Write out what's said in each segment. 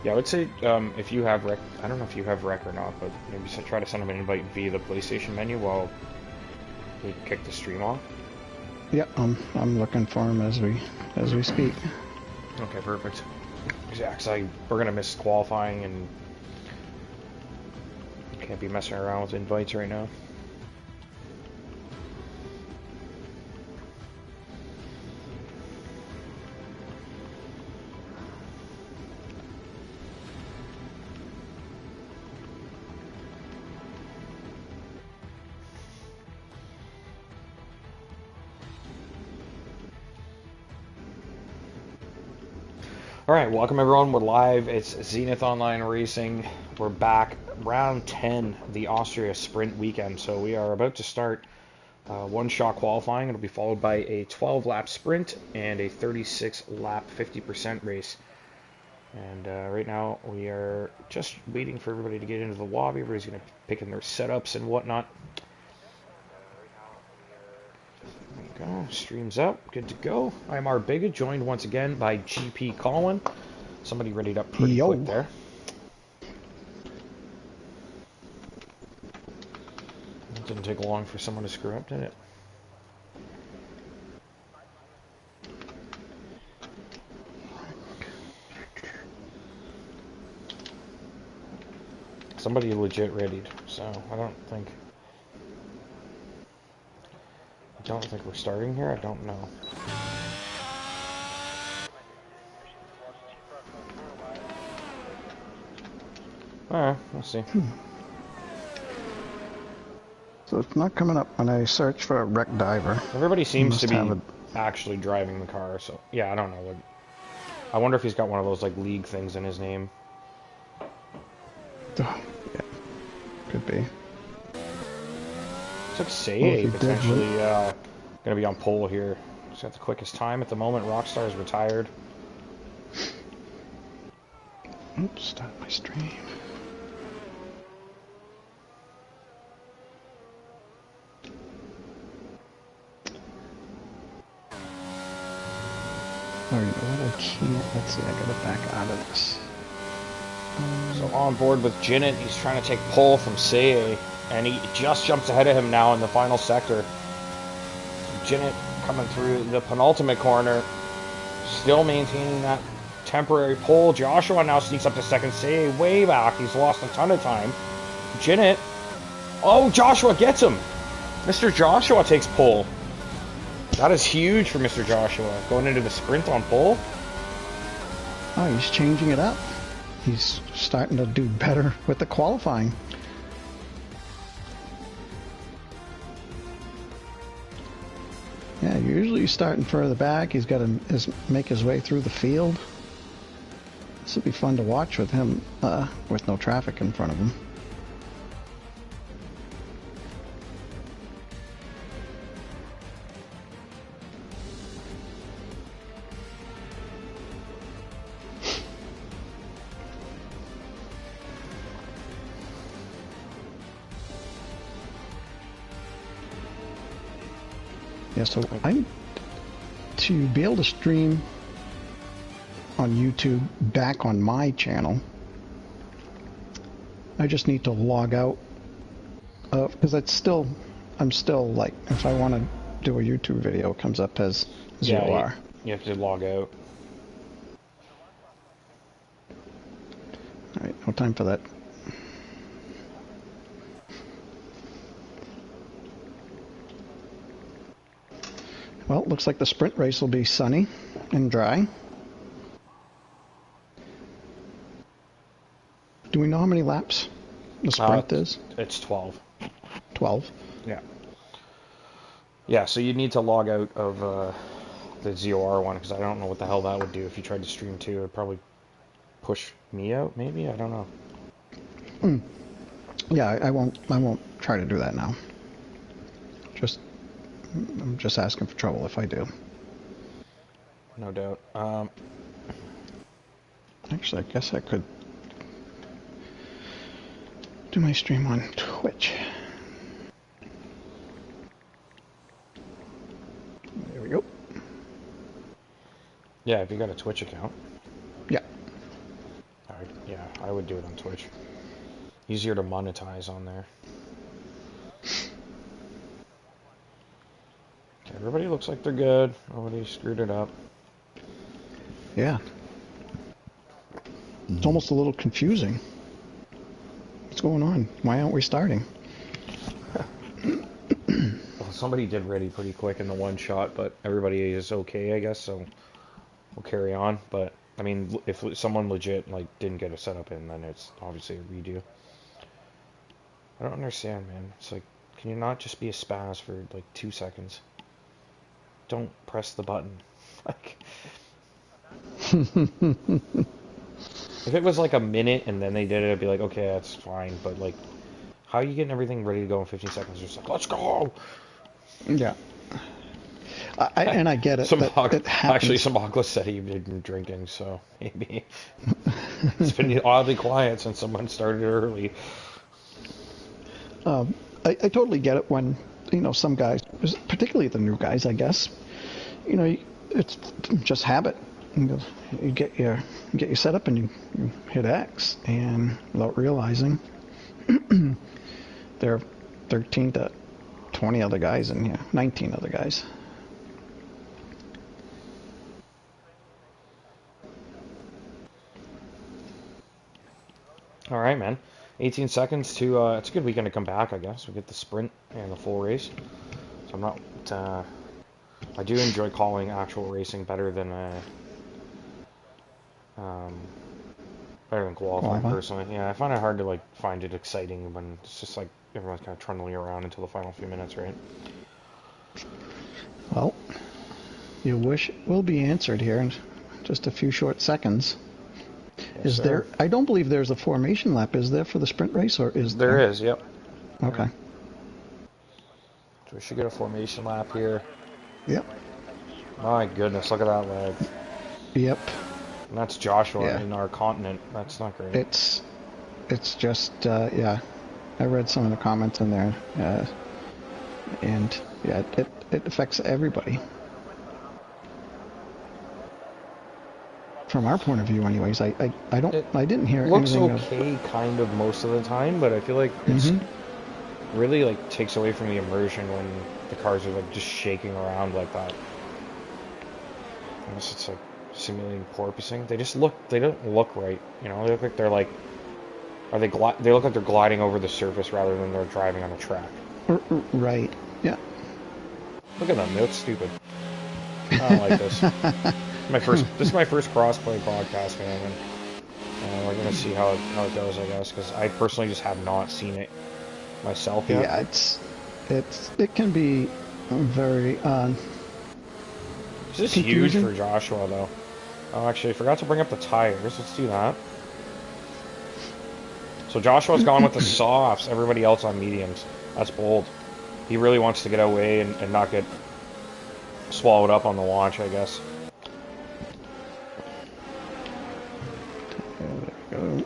Yeah, I would say if you have rec, I don't know if you have rec or not, but maybe try to send him an invite via the PlayStation menu while we kick the stream off. Yep, I'm looking for him as we speak. Okay, perfect. Yeah, because we're gonna miss qualifying and can't be messing around with invites right now. Alright, welcome everyone. We're live. It's Zenith Online Racing. We're back. Round 10, the Austria sprint weekend. So we are about to start one-shot qualifying. It'll be followed by a 12-lap sprint and a 36-lap 50% race. And right now we are just waiting for everybody to get into the lobby. Everybody's going to pick in their setups and whatnot. There we go. Stream's up. Good to go. I'm R Bigot, joined once again by GP Colin. Somebody readied up pretty quick there. It didn't take long for someone to screw up, did it? Somebody legit readied, so I don't think we're starting here. I don't know. Alright, we'll see. So it's not coming up when I search for a wreck diver. Everybody seems to be actually driving the car, so yeah, I don't know. I wonder if he's got one of those like league things in his name. Oh, yeah, could be. Looks like Say potentially going to be on pole here. He's got the quickest time at the moment. Rockstar's retired. Oops, stop my stream. Oh, you know what? I can't. Let's see. I gotta back out of this. So on board with Zenith, he's trying to take pole from Say, and he just jumps ahead of him now in the final sector. Zenith coming through the penultimate corner, still maintaining that temporary pole. Joshua now sneaks up to second. Say way back. He's lost a ton of time. Zenith. Oh, Joshua gets him. Mr. Joshua takes pole. That is huge for Mr. Joshua, going into the sprint on pole. Oh, he's changing it up. He's starting to do better with the qualifying. Yeah, usually he's starting further back. He's got to make his way through the field. This would be fun to watch with him, with no traffic in front of him. Yeah, so to be able to stream on YouTube back on my channel, I just need to log out, because I'm still like, if I want to do a YouTube video, it comes up as ZOR. Yeah, you have to log out. Alright, no time for that. Well, looks like the sprint race will be sunny and dry. Do we know how many laps the sprint is? It's 12. 12? Yeah. Yeah, so you need to log out of the ZOR one, because I don't know what the hell that would do if you tried to stream too. It would probably push me out, maybe? I don't know. Yeah, I won't try to do that now. I'm just asking for trouble if I do. No doubt. Actually, I guess I could do my stream on Twitch. There we go. Yeah, if you got a Twitch account. Yeah. Alright. I would do it on Twitch. Easier to monetize on there. Okay, everybody looks like they're good. Nobody screwed it up. Yeah. It's almost a little confusing. What's going on? Why aren't we starting? Well, somebody did ready pretty quick in the one shot, but everybody is okay, I guess, so we'll carry on. But, I mean, if someone legit, like, didn't get a setup in, then it's obviously a redo. I don't understand, man. It's like, can you not just be a spaz for, like, 2 seconds? Don't press the button. Like... If it was like a minute and then they did it, I'd be like, okay, that's fine. But like, how are you getting everything ready to go in 15 seconds? Just like, let's go. Yeah. And I get it. Actually, some Oculus said he'd been drinking, so maybe it's been oddly quiet since someone started early. I totally get it when, you know, some guys, particularly the new guys, I guess, you know, it's just habit. You get your setup and you hit X, and without realizing, there are 13 to 20 other guys in here, 19 other guys. All right, man. 18 seconds to, it's a good weekend to come back, I guess. We get the sprint and the full race. So I'm not, I do enjoy calling actual racing better than qualifying, personally. Yeah, I find it hard to like find it exciting when it's just like everyone's kind of trundling around until the final few minutes, right? Well, your wish will be answered here in just a few short seconds. Yes, is sir. there? I don't believe there's a formation lap. Is there for the sprint race, or is there? There is. Yep. Okay. So we should get a formation lap here. Yep. My goodness, look at that leg. Yep. And that's Joshua in our continent. That's not great. It's just, yeah. I read some of the comments in there, and yeah, it affects everybody. From our point of view, anyways, I didn't hear anything. Looks okay, kind of most of the time, but I feel like it's really like takes away from the immersion when the cars are like just shaking around like that. Unless it's like simulating porpoising. They don't look right, you know. They look like they're like, they look like they're gliding over the surface rather than they're driving on a track. Right. Yeah. Look at them. They look stupid. I don't like this. This is my first crossplay podcast, man, and we're gonna see how it goes, I guess, because I personally just have not seen it myself yet. Yeah, it can be very this is huge for Joshua, though. Oh, actually, I forgot to bring up the tires. Let's do that. So Joshua's gone with the softs. Everybody else on mediums. That's bold. He really wants to get away and not get swallowed up on the launch, I guess. There we go.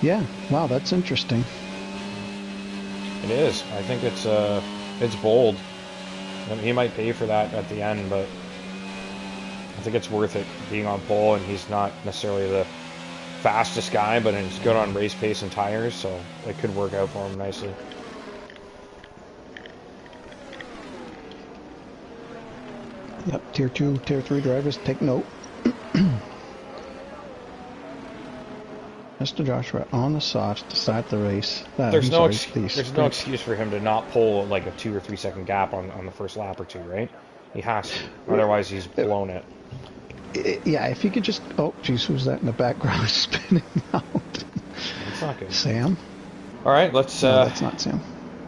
Yeah. Wow, that's interesting. It is. I think it's bold. I mean, he might pay for that at the end, but I think it's worth it being on pole, and he's not necessarily the fastest guy, but he's good on race pace and tires, so it could work out for him nicely. Yep, Tier 2, Tier 3 drivers, take note. Mr. Joshua on the softs to start the race. There's no excuse for him to not pull like a 2 or 3 second gap on the first lap or two, right? He has to. Otherwise, he's blown it. Yeah, if he could just... Oh, geez, who's that in the background spinning out? It's not good. Sam? All right, let's... No, that's not Sam.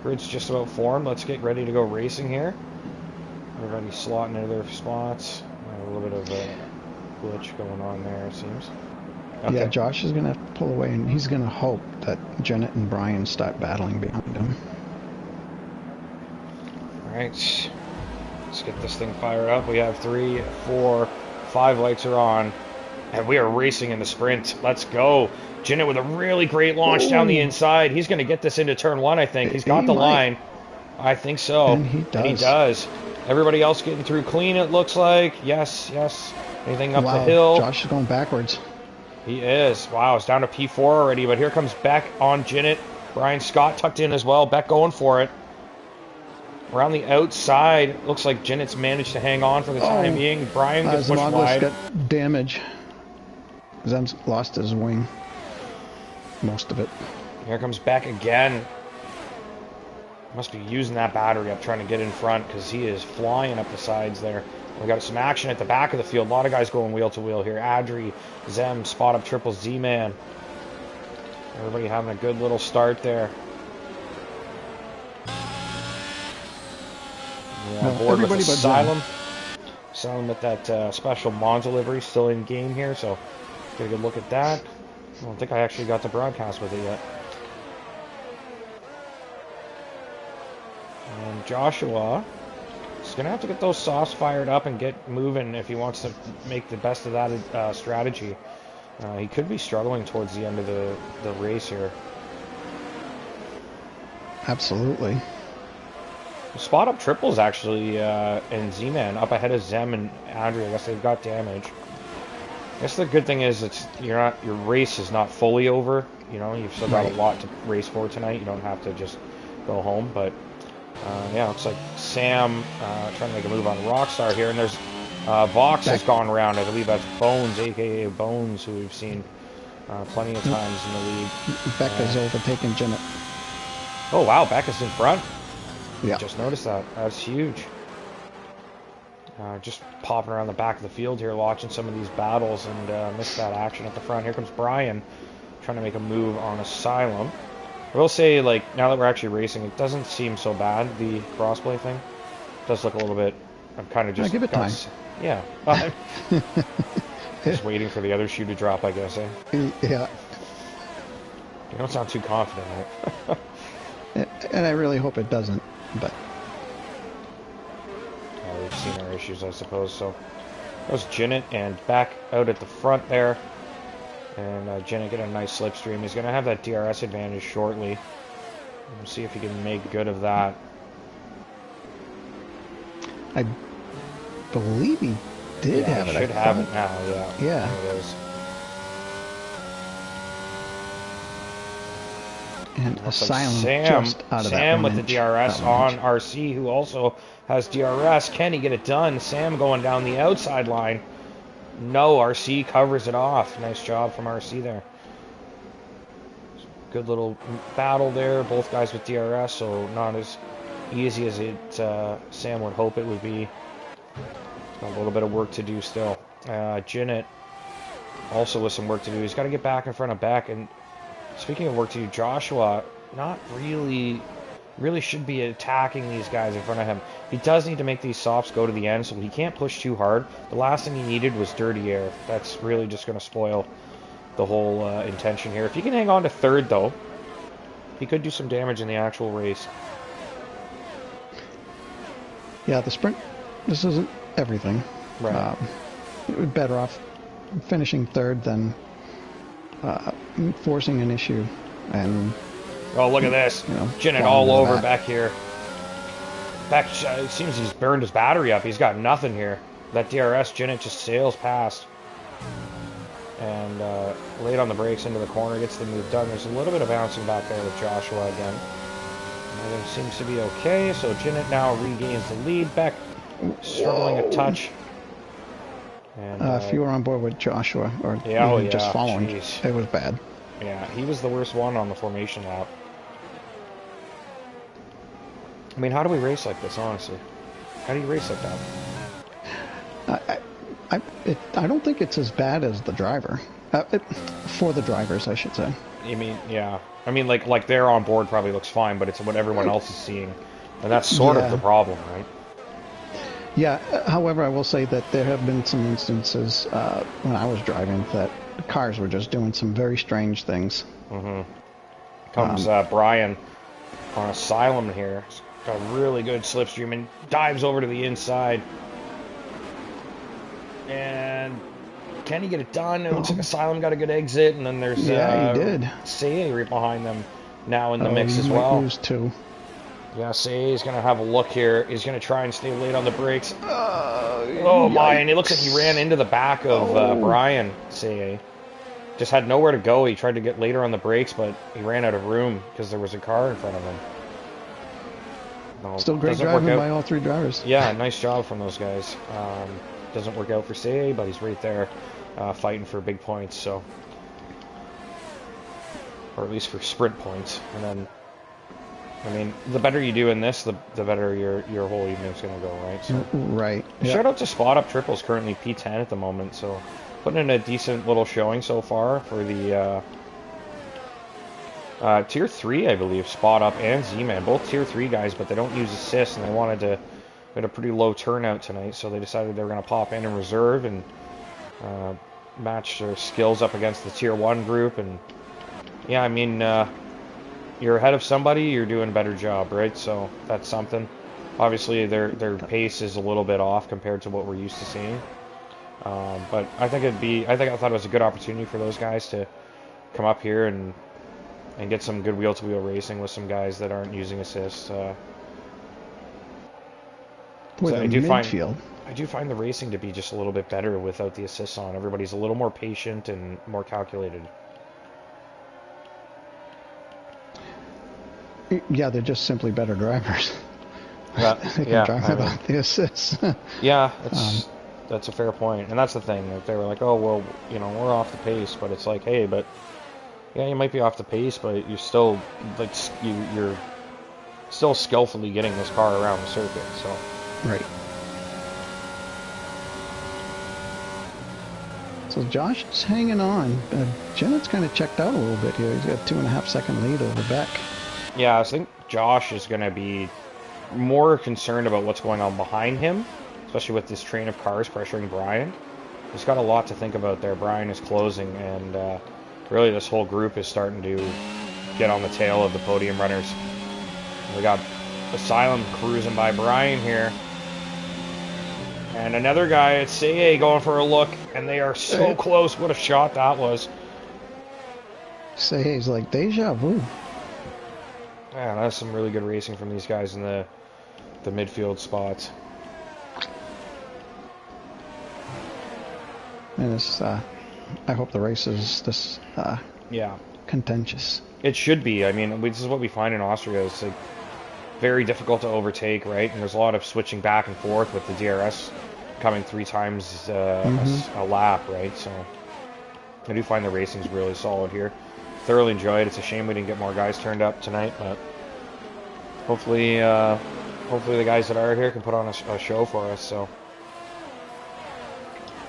Grid's just about formed. Let's get ready to go racing here. Everybody's slotting into their spots. A little bit of a glitch going on there, it seems. Okay. Yeah, Josh is going to pull away, and he's going to hope that Janet and Brian start battling behind him. All right, let's get this thing fired up. We have 3, 4, 5 lights are on, and we are racing in the sprint. Let's go. Janet with a really great launch down the inside. He's going to get this into turn 1, I think. He's got the line. I think so. And he does. And he does. Everybody else getting through clean, it looks like. Yes, yes. Anything up the hill? Josh is going backwards. He is. Wow, it's down to P4 already, but here comes Beck on Jinnit. Brian Scott tucked in as well. Beck going for it. Around the outside, looks like Jinnit's managed to hang on for the time being. Brian gets pushed wide. Got damage. Zem's lost his wing. Most of it. Here comes Beck again. Must be using that battery up, trying to get in front, because he is flying up the sides there. We got some action at the back of the field. A lot of guys going wheel to wheel here. Adri, Zem, spot up triple Z-Man. Everybody having a good little start there. Yeah, board with Asylum. Asylum with that special Monza livery still in game here, so get a good look at that. I don't think I actually got to broadcast with it yet. And Joshua is going to have to get those softs fired up and get moving if he wants to make the best of that strategy. He could be struggling towards the end of the race here. Absolutely. Spot up triples actually, and Z-Man up ahead of Zem and Andrew. I guess they've got damage. I guess the good thing is your race is not fully over. You know, you've still got a lot to race for tonight. You don't have to just go home. But yeah, looks like Sam trying to make a move on Rockstar here, and there's Vox has gone around. I believe that's Bones, aka Bones, who we've seen plenty of times in the league. Becca's overtaken Jinnit. Oh wow, Becca's in front. Yeah. Just noticed that. That's huge. Just popping around the back of the field here, watching some of these battles, and missed that action at the front. Here comes Brian, trying to make a move on Asylum. I will say, like, now that we're actually racing, it doesn't seem so bad, the crossplay thing. It does look a little bit... I'm kind of just... give it time. Yeah. Just waiting for the other shoe to drop, I guess, eh? Yeah. You don't sound too confident, right? And I really hope it doesn't, but... Yeah, we've seen our issues, I suppose, so... That was Jinnit, and back out at the front there. And Jinnit get a nice slipstream. He's going to have that DRS advantage shortly. We'll see if he can make good of that. I believe he did have it. Should have it now, yeah. Yeah. There it is. And Asylum Sam, just out of Sam that with the DRS on RC, who also has DRS. Can he get it done? Sam going down the outside line. No, RC covers it off. Nice job from RC there. Good little battle there. Both guys with DRS, so not as easy as Sam would hope it would be. A little bit of work to do still. Jinnit also with some work to do. He's got to get back in front of Beck. And speaking of work to do, Joshua not really should be attacking these guys in front of him. He does need to make these softs go to the end, so he can't push too hard. The last thing he needed was dirty air. That's really just going to spoil the whole intention here. If he can hang on to third, though, he could do some damage in the actual race. Yeah, the sprint, this isn't everything. Right. We're better off finishing third than forcing an issue. And oh, look at this. Jinnit all over back here. Beck, it seems he's burned his battery up. He's got nothing here. That DRS, Jinnit just sails past. And late on the brakes into the corner, gets the move done. There's a little bit of bouncing back there with Joshua again. Everything seems to be okay, so Jinnit now regains the lead. Beck struggling a touch. And, if you were on board with Joshua, or just following, it was bad. Yeah, he was the worst one on the formation lap. I mean, how do we race like this, honestly? How do you race like that? I don't think it's as bad as the driver. For the drivers, I should say. You mean, yeah. I mean, like they're on board probably looks fine, but it's what everyone else is seeing. And that's sort of the problem, right? Yeah, however, I will say that there have been some instances when I was driving that cars were just doing some very strange things. Mm-hmm. Comes Brian on Asylum here. He's got a really good slipstream and dives over to the inside. And can he get it done? It looks like Asylum got a good exit, and then there's he did. Say right behind them now in the mix as well. Lose two. Yeah, see, he's going to have a look here. He's going to try and stay late on the brakes. Oh my, Yikes. and it looks like he ran into the back of Brian, see. Just had nowhere to go. He tried to get later on the brakes, but he ran out of room because there was a car in front of him. No, Still great driving by all three drivers. Yeah, nice job from those guys. Doesn't work out for CA, but he's right there fighting for big points, so. Or at least for sprint points. And then, I mean, the better you do in this, the better your whole evening's going to go, right? So, right. Shout out to Spot Up Triples, currently P10 at the moment, so putting in a decent little showing so far for the Tier 3, I believe, Spot Up and Z-Man, both Tier 3 guys, but they don't use assists, and they had a pretty low turnout tonight, so they decided they were going to pop in reserve and match their skills up against the Tier 1 group, and yeah, I mean, you're ahead of somebody, you're doing a better job, right? So that's something. Obviously, their pace is a little bit off compared to what we're used to seeing. But I thought it was a good opportunity for those guys to come up here and get some good wheel-to-wheel racing with some guys that aren't using assists. With so I do find the racing to be just a little bit better without the assists on. Everybody's a little more patient and more calculated. Yeah, they're just simply better drivers. Yeah, they can drive without the assists. Yeah, that's a fair point, and that's the thing. If they were like, "Oh, well, we're off the pace," but it's like, hey, but yeah, you might be off the pace, but you're still like you're still skillfully getting this car around the circuit. So right. So Josh is hanging on. Jennett's kind of checked out a little bit here. He's got 2.5 second lead over Beck. Yeah, I think Josh is going to be more concerned about what's going on behind him, especially with this train of cars pressuring Brian. He's got a lot to think about there. Brian is closing, and really this whole group is starting to get on the tail of the podium runners. We got Asylum cruising by Brian here. And another guy at CA going for a look, and they are so close. What a shot that was. CA's like deja vu. Yeah, that's some really good racing from these guys in the midfield spots. And this, I hope the race is this contentious. It should be. I mean, this is what we find in Austria. It's like very difficult to overtake, right? And there's a lot of switching back and forth with the DRS coming 3 times a lap, right? So I do find the racing's really solid here. Thoroughly enjoyed it. It's a shame we didn't get more guys turned up tonight, but hopefully the guys that are here can put on a show for us. So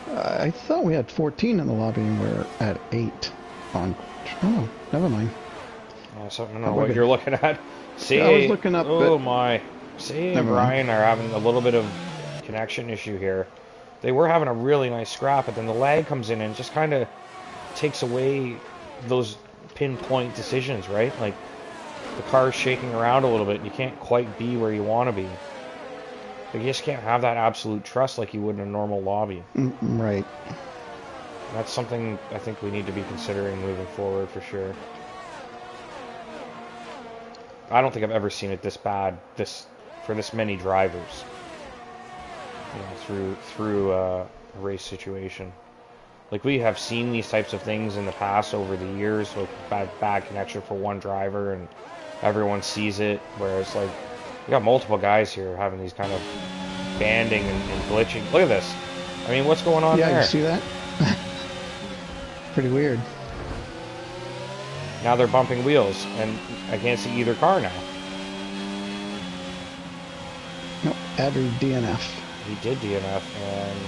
I thought we had 14 in the lobby and we're at 8 on. Oh, never mind. So I don't know what you're looking at. See, I was looking up. Oh my! See, and Brian are having a little bit of connection issue here. They were having a really nice scrap, but then the lag comes in and just kind of takes away those pinpoint decisions, right? Like the car's shaking around a little bit and you can't quite be where you want to be. Like, you just can't have that absolute trust like you would in a normal lobby. Right. And that's something I think we need to be considering moving forward for sure. I don't think I've ever seen it this bad for this many drivers, through a race situation. Like, we have seen these types of things in the past over the years with bad connection for one driver and everyone sees it, whereas like you got multiple guys here having these kind of banding and glitching. Look at this. I mean, what's going on there? Yeah, you see that? Pretty weird. Now they're bumping wheels, and I can't see either car now. Nope, Adder DNF. He did DNF, and...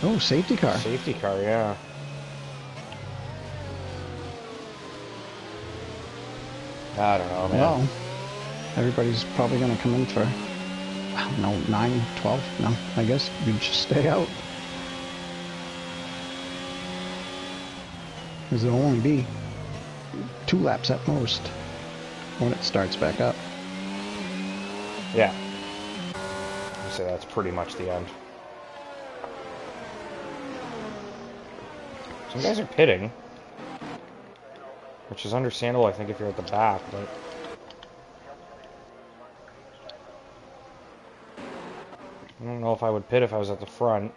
Oh, safety car. Safety car, yeah. I don't know, man. Well, everybody's probably going to come in for, well, no, 9, 12. No, I guess you just stay out. Because there'll only be 2 laps at most when it starts back up. Yeah. I'd say that's pretty much the end. Some guys are pitting, which is understandable, I think, if you're at the back, but... I don't know if I would pit if I was at the front.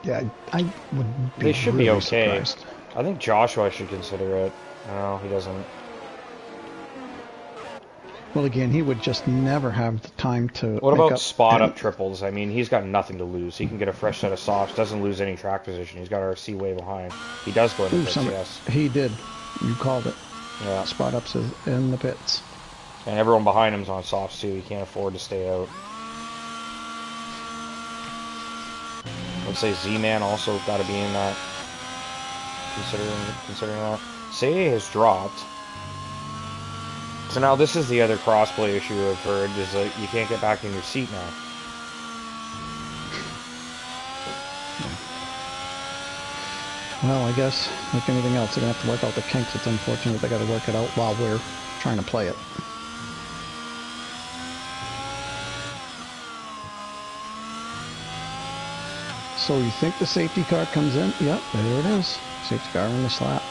Yeah, I would be They should really be okay. surprised. I think Joshua should consider it. No, he doesn't. Well, again, he would just never have the time to What make about up spot any... up triples? I mean, he's got nothing to lose. He can get a fresh set of softs, doesn't lose any track position. He's got RC way behind. He does go into pits, yes. He did. You called it. Yeah. Spot ups is in the pits. And everyone behind him's on softs too. He can't afford to stay out. Let's say Z-Man also got to be in that. Considering that. Say has dropped. So now this is the other crossplay issue I've heard, is that you can't get back in your seat now. Well, I guess, like anything else, they're going to have to work out the kinks. It's unfortunate they got to work it out while we're trying to play it. So you think the safety car comes in? Yep, there it is. Safety car in the slap.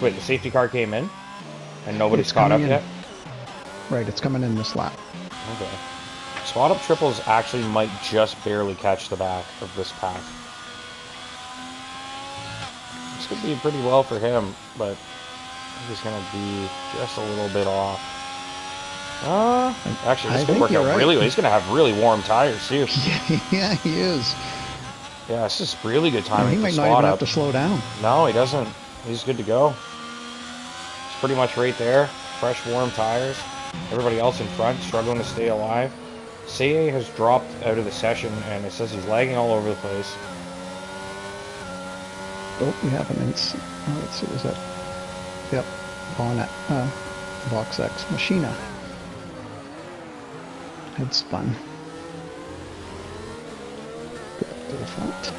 Wait, the safety car came in? And nobody's caught up yet? Right, it's coming in this lap. Okay. Spot up triples actually might just barely catch the back of this pack. This could be pretty well for him, but he's going to be just a little bit off. Actually, this could work out really well. He's going to have really warm tires, too. Yeah, he is. Yeah, this is really good timing. He might not even have to slow down. No, he doesn't. He's good to go. He's pretty much right there. Fresh, warm tires. Everybody else in front struggling to stay alive. Seiya has dropped out of the session, and it says he's lagging all over the place. Oh, we have an instant. Oh, let's see, was that? Yep, Bonnet. Box X. Machina. Head spun. Go up to the front.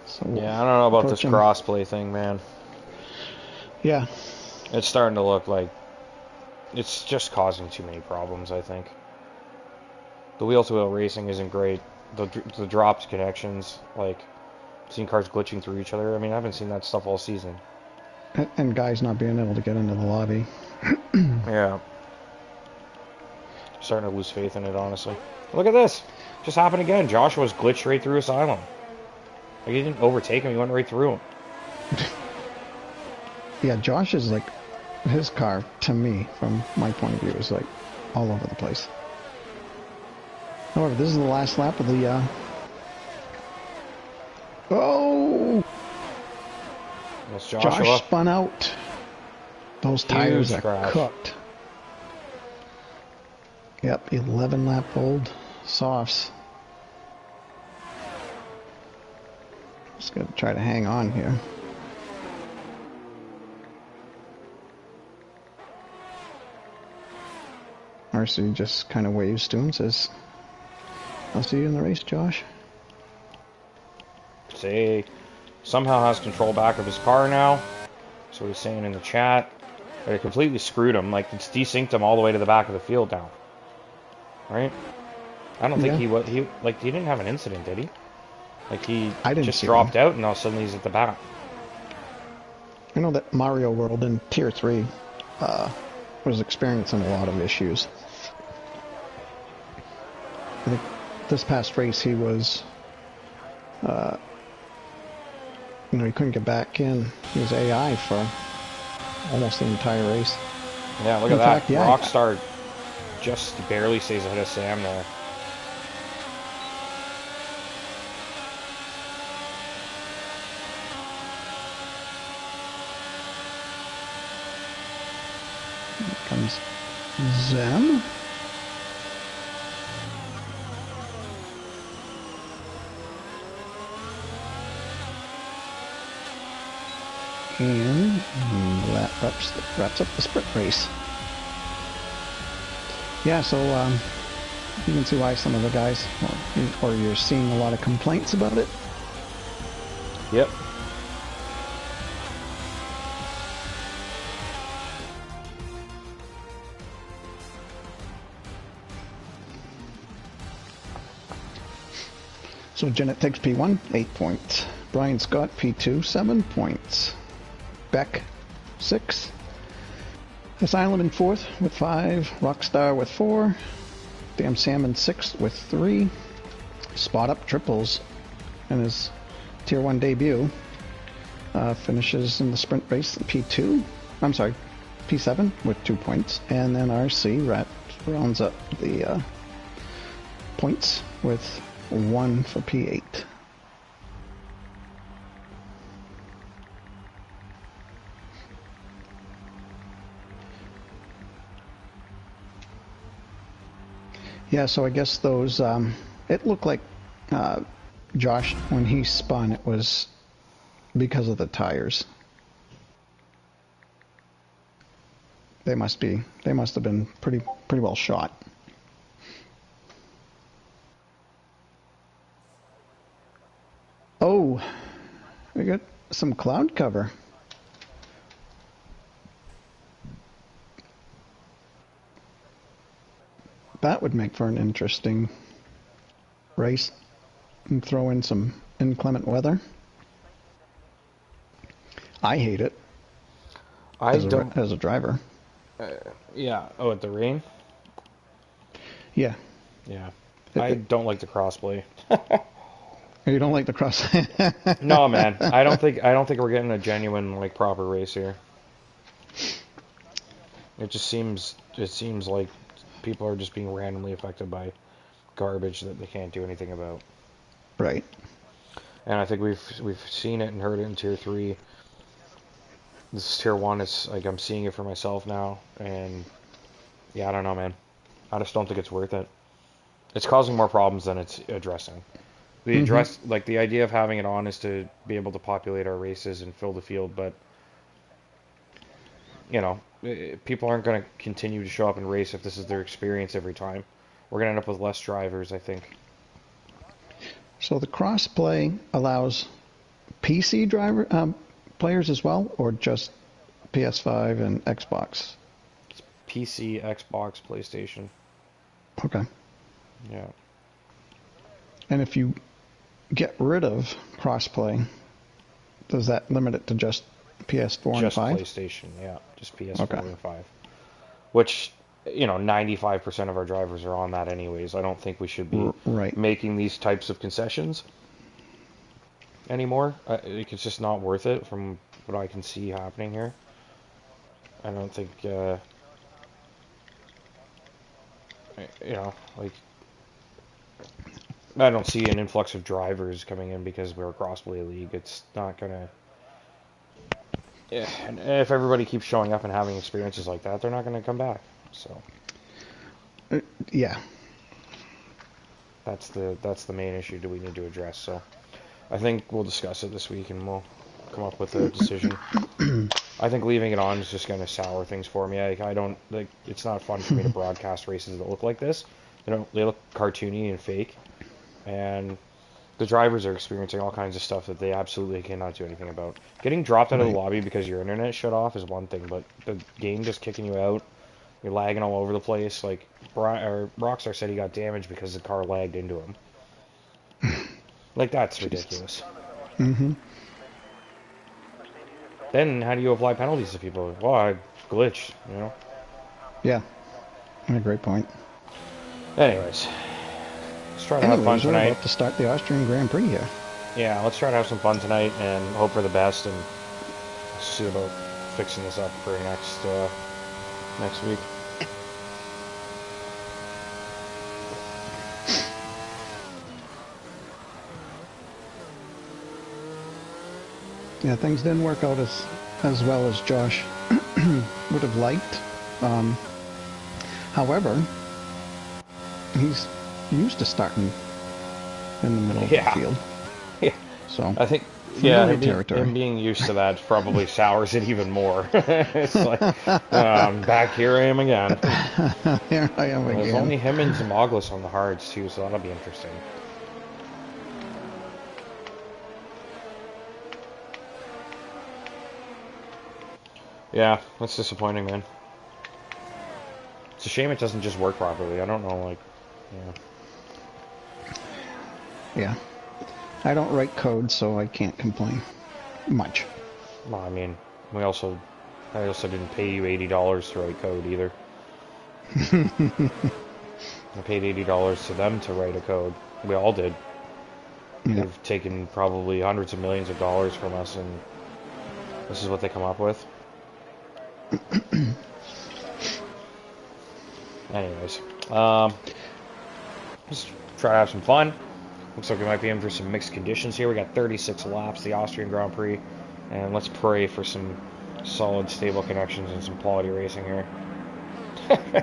So yeah, I don't know about this crossplay thing, man. Yeah. It's starting to look like it's just causing too many problems, I think. The wheel-to-wheel racing isn't great. The dropped connections, like, seeing cars glitching through each other. I mean, I haven't seen that stuff all season. And guys not being able to get into the lobby. Yeah. Starting to lose faith in it, honestly. Look at this. Just happened again. Joshua's glitched right through Asylum. Like, he didn't overtake him, he went right through him. Yeah, Josh is like, his car, to me, from my point of view, is like all over the place. However, this is the last lap of the, Oh! That's Joshua. Josh spun out. Those tires are cooked. Yep, 11 lap old softs. Just gonna try to hang on here. RC just kind of waves to him, says, I'll see you in the race, Josh. Say, somehow has control back of his car now. That's what he's saying in the chat. But it completely screwed him. Like, it's desynced him all the way to the back of the field now. Right? I don't think he didn't have an incident, did he? Like, he just dropped out and now suddenly he's at the back. I know that Mario World in Tier 3 was experiencing a lot of issues. I think this past race he was, he couldn't get back in. He was AI for almost the entire race. Yeah, look at that. Rockstar just barely stays ahead of Sam there. Comes Zem. And that wraps up the sprint race. Yeah, so you can see why some of the guys, or you're seeing a lot of complaints about it. Yep. So Janet takes P1, 8 points. Brian Scott, P2, 7 points. Beck, 6. Asylum in 4th with 5. Rockstar with 4. Damn Salmon 6th with 3. Spot Up triples in his Tier 1 debut. Finishes in the sprint race P2. I'm sorry, P7 with 2 points. And then RC rounds up the points with 1 for P8. Yeah, so I guess those, it looked like Josh, when he spun, it was because of the tires. They must have been pretty well shot. Oh, we got some cloud cover. That would make for an interesting race. And throw in some inclement weather. I hate it. As a driver. Yeah. Oh, at the rain? Yeah. Yeah. I don't like the crossplay. You don't like the cross? No, man. I don't think we're getting a genuine, like, proper race here. It seems like people are just being randomly affected by garbage that they can't do anything about. Right. And I think we've seen it and heard it in Tier 3. This is Tier 1. It's like I'm seeing it for myself now, and yeah, I don't know, man. I just don't think it's worth it. It's causing more problems than it's addressing. The idea of having it on is to be able to populate our races and fill the field, but you know, people aren't going to continue to show up and race if this is their experience every time. We're going to end up with less drivers, I think. So the crossplay allows PC players as well, or just PS5 and Xbox? It's PC, Xbox, PlayStation. Okay. Yeah. And if you get rid of crossplay, does that limit it to just PS4 and 5? Just PlayStation, yeah. Just PS4 and 5. Which, 95% of our drivers are on that anyways. I don't think we should be making these types of concessions anymore. It's just not worth it from what I can see happening here. I don't think, I don't see an influx of drivers coming in because we're a crossplay league. It's not gonna. Yeah, and if everybody keeps showing up and having experiences like that, they're not gonna come back. So. Yeah. That's the main issue that we need to address. So, I think we'll discuss it this week and we'll come up with a decision. I think leaving it on is just gonna sour things for me. I don't like. It's not fun for me to broadcast races that look like this. They look cartoony and fake. And the drivers are experiencing all kinds of stuff that they absolutely cannot do anything about. Getting dropped out of the lobby because your internet shut off is one thing, but the game just kicking you out, you're lagging all over the place. Like, Rockstar said he got damaged because the car lagged into him. Like, that's ridiculous. Mm-hmm. Then how do you apply penalties to people? Well, I glitched, Yeah. A great point. Anyways. Let's try to have fun tonight. We're about to start the Austrian Grand Prix here. Yeah, let's try to have some fun tonight and hope for the best and see about fixing this up for next week. Yeah, things didn't work out as well as Josh would have liked. However, he's used to starting in the middle of the field. Yeah. So I think him being used to that probably sours it even more. It's like back here I am again. Here I am again. There's only him and Zimoglis on the hards too, so that'll be interesting. Yeah, that's disappointing, man. It's a shame it doesn't just work properly. I don't know, like, yeah. Yeah. I don't write code, so I can't complain much. Well, I mean, I also didn't pay you $80 to write code either. I paid $80 to them to write a code. We all did. Yeah. They've taken probably hundreds of millions of dollars from us, and this is what they come up with. Anyways, let's try to have some fun. Looks like we might be in for some mixed conditions here. We got 36 laps, the Austrian Grand Prix, and let's pray for some solid, stable connections and some quality racing here. I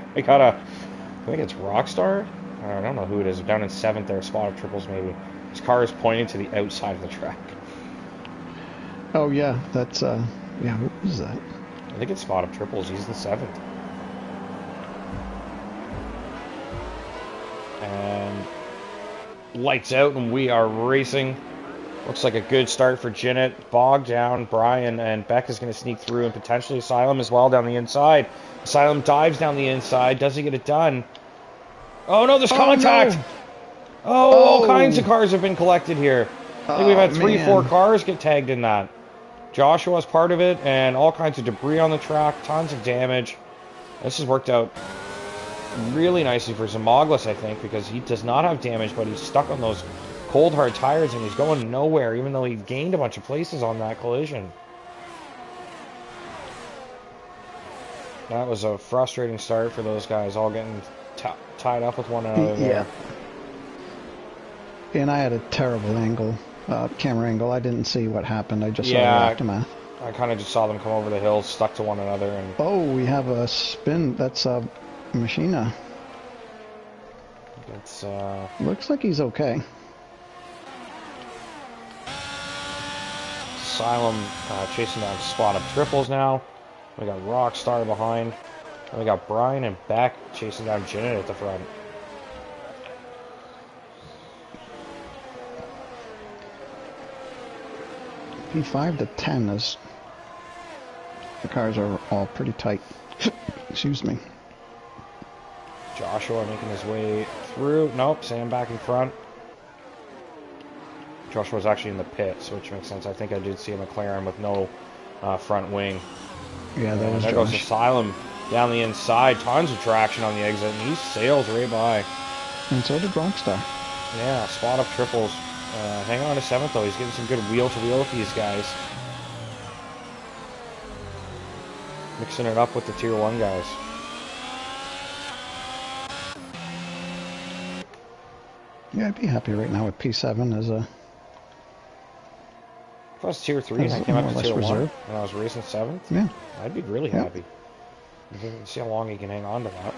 think it's Rockstar. I don't know who it is. Down in 7th there, spot of triples maybe. His car is pointing to the outside of the track. Oh yeah, that's yeah. What is that? I think it's spot of triples. He's in 7th. And lights out, and we are racing. Looks like a good start for Ginett. Bog down, Brian, and Beck is going to sneak through, and potentially Asylum as well down the inside. Asylum dives down the inside. Does he get it done? Oh no, there's contact! No. Oh, all kinds of cars have been collected here. I think we've had 3-4 cars get tagged in that. Joshua's part of it, and all kinds of debris on the track, tons of damage. This has worked out really nicely for Zimoglis, I think, because he does not have damage, but he's stuck on those cold hard tires, and he's going nowhere, even though he gained a bunch of places on that collision. That was a frustrating start for those guys, all getting tied up with one another there. Yeah. And I had a terrible angle, camera angle. I didn't see what happened. I just saw the aftermath. I kind of just saw them come over the hill, stuck to one another, and oh, we have a spin. That's Machina. It's looks like he's okay. Asylum chasing down spot of triples now. We got Rockstar behind. And we got Brian and Beck chasing down Ginett at the front. P5 to 10 is... The cars are all pretty tight. Excuse me. Joshua making his way through. Nope, Sam back in front. Joshua's actually in the pits, which makes sense. I think I did see a McLaren with no front wing. Yeah, that was there Josh. Goes Asylum down the inside. Tons of traction on the exit, and he sails right by. And so did Rockstar. Yeah, spot of triples. Hang on to 7th, though. He's getting some good wheel-to-wheel with these guys. Mixing it up with the Tier 1 guys. Yeah, I'd be happy right now with P7 as a... If I was Tier 3 and I came up to Tier 1 reserve. and I was racing 7th, Yeah. I'd be really happy. You can see how long he can hang on to that.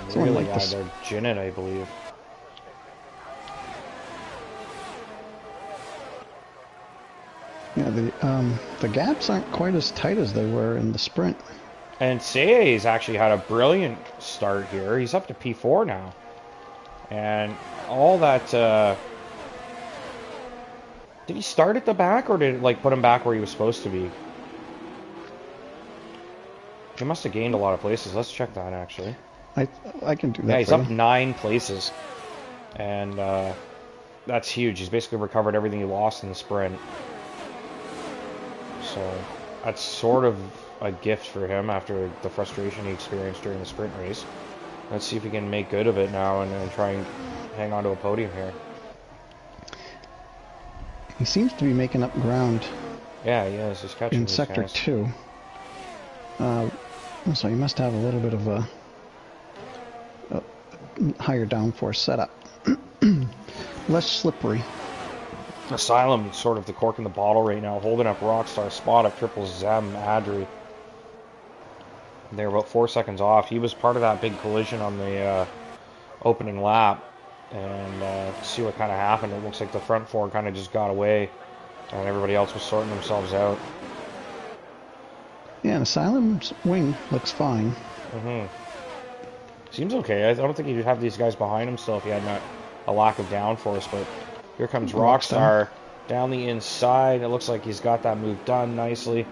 Someone really like high there. Ginett, I believe. Yeah, the gaps aren't quite as tight as they were in the sprint. And Sei's actually had a brilliant start here. He's up to P4 now. And all that... Did he start at the back, or did it like put him back where he was supposed to be? He must have gained a lot of places. Let's check that, actually. I can do that. Yeah, he's for up you. 9 places. And that's huge. He's basically recovered everything he lost in the sprint. So that's sort of a gift for him after the frustration he experienced during the sprint race. Let's see if he can make good of it now and try and hang on to a podium here. He seems to be making up ground. Yeah, he is. He's catching in these Sector guys. 2. So he must have a little bit of a higher downforce setup. Less slippery. Asylum is sort of the cork in the bottle right now, holding up Rockstar, spot of triple Zem, Adri. They're about 4 seconds off. He was part of that big collision on the opening lap. And see what kind of happened. It looks like the front 4 kind of just got away, and everybody else was sorting themselves out. Yeah, and Asylum's wing looks fine. Seems okay. I don't think he'd have these guys behind him still if he had not a lack of downforce, but Here comes Rockstar down the inside. It looks like he's got that move done nicely.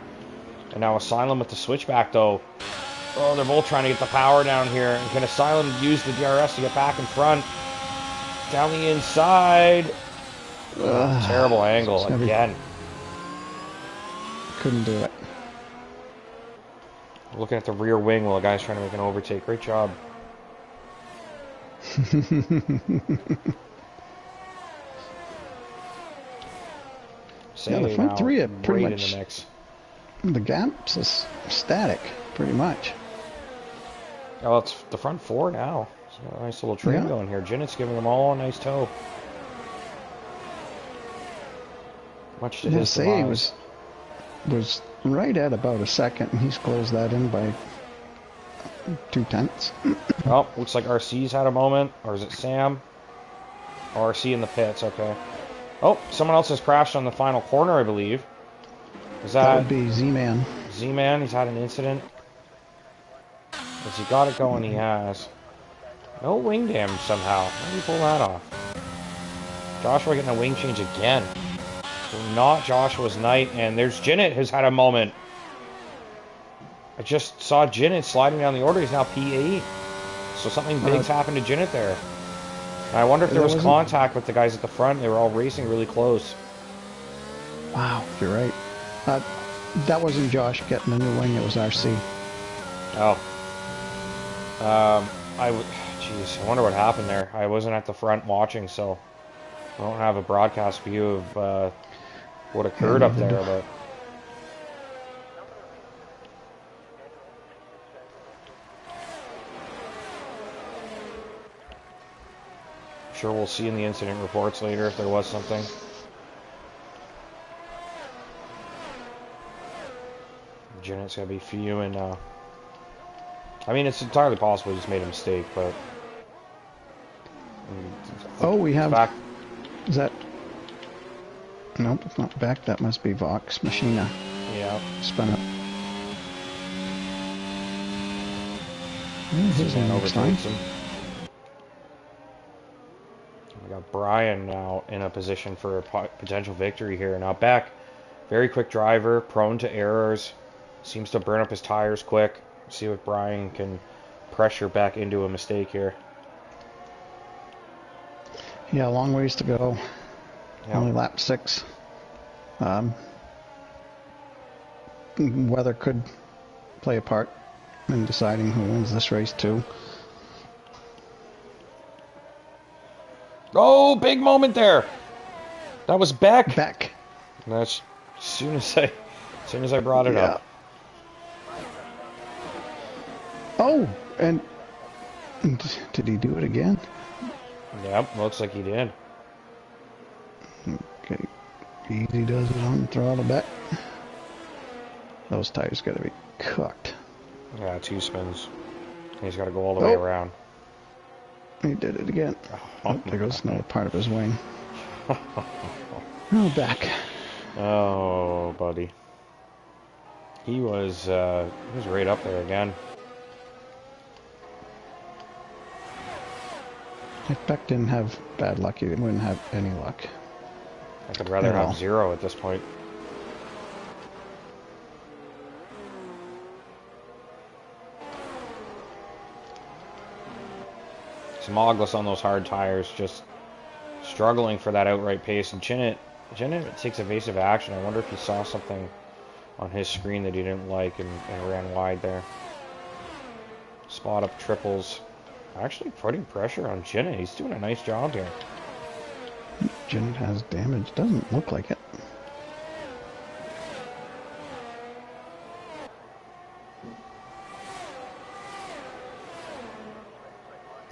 And now Asylum with the switchback, though. Oh, they're both trying to get the power down here. And can Asylum use the DRS to get back in front? Down the inside. Terrible angle again. Couldn't do it. Looking at the rear wing while the guy's trying to make an overtake. Great job. Yeah, the front three are pretty much in the mix. The gap's is static, pretty much. Oh, it's the front four now. It's a nice little train going here. Jinnet's giving them all a nice tow. Much to his demise. was right at about a second, and he's closed that in by 0.2. Oh, looks like RC's had a moment. Or is it Sam? Oh, RC in the pits, okay. Oh, someone else has crashed on the final corner, I believe. That would be Z-Man. Z-Man, he's had an incident. Has he got it going? He has. No wing damage somehow. How did he pull that off? Joshua getting a wing change again. So not Joshua's night. And there's Jinnit who's had a moment. I just saw Jinnit sliding down the order. He's now P8. So something big's happened to Jinnit there. And I wonder if there was contact with the guys at the front. They were all racing really close. Wow, you're right. That wasn't Josh getting a new wing. It was RC. Oh. Jeez, I wonder what happened there. I wasn't at the front watching, so I don't have a broadcast view of what occurred up there, but I'm sure we'll see in the incident reports later if there was something. Jinnet's gonna be fuming now. I mean, it's entirely possible he just made a mistake, but... Oh, we have... Back. Is that... Nope, it's not back. That must be Vox Machina. Yeah. Spun up. Suzanne overtakes him. We got Brian now in a position for a potential victory here. Now Beck, very quick driver, prone to errors, seems to burn up his tires quick. See if Brian can pressure back into a mistake here. Yeah, long ways to go. Yeah. Only lap 6. Weather could play a part in deciding who wins this race too. Oh, big moment there. That was Beck. Beck. That's as soon as I brought it up. Oh, and did he do it again? Yep, looks like he did. Okay, easy does it on the throttle back. Those tires got to be cooked. Yeah, 2 spins. He's got to go all the way around. He did it again. Oh, there goes another part of his wing. Oh, back. Oh, buddy. He was right up there again. If Beck didn't have bad luck, he wouldn't have any luck. I could rather have 0 at this point. Smogless on those hard tires, just struggling for that outright pace. And Jinnit takes evasive action. I wonder if he saw something on his screen that he didn't like and ran wide there. Spot up triples. Actually putting pressure on Jinnit. He's doing a nice job here. Jinnit has damage. Doesn't look like it.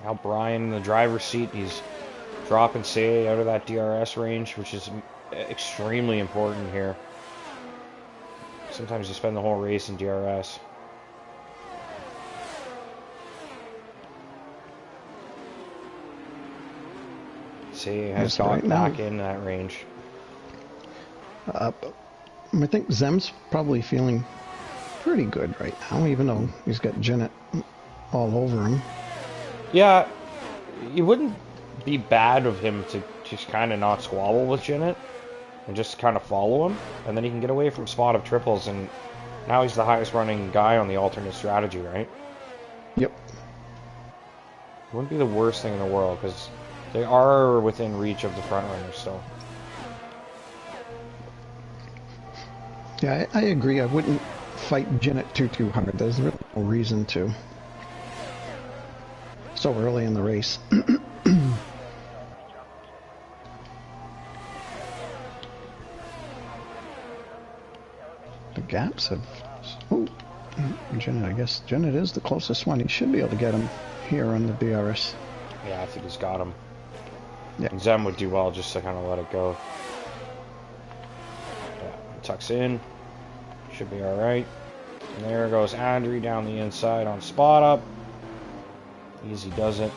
Now Brian in the driver's seat. He's dropping Say out of that DRS range, which is extremely important here. Sometimes you spend the whole race in DRS. Say has got back in that range. I think Zem's probably feeling pretty good right now, even though he's got Jinnit all over him. Yeah, it wouldn't be bad of him to just kind of not squabble with Jinnit and just kind of follow him, and then he can get away from spot of triples, and now he's the highest running guy on the alternate strategy, right? Yep. It wouldn't be the worst thing in the world, because they are within reach of the front runners, so. Yeah, I agree. I wouldn't fight Jinnit too hard. There's really no reason to. So early in the race. The gaps have... Oh, Jinnit, I guess. Jinnit is the closest one. He should be able to get him here on the DRS. Yeah, I think he's got him. Yeah. And Zem would do well just to kind of let it go. Yeah, tucks in. Should be alright. And there goes Andrew down the inside on spot up. Easy does it.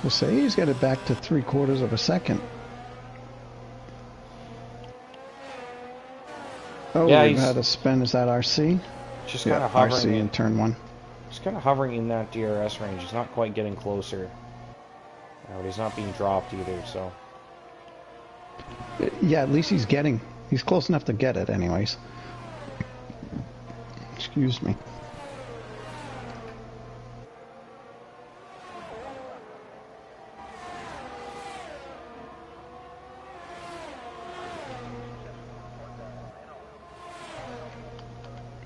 We'll say he's got it back to 3/4 of a second. Oh, yeah, we've had a spin. Is that RC? Just kind of hovering RC in turn 1. Just kind of hovering in that DRS range. He's not quite getting closer. But he's not being dropped either, so. Yeah, at least he's close enough to get it anyways. Excuse me.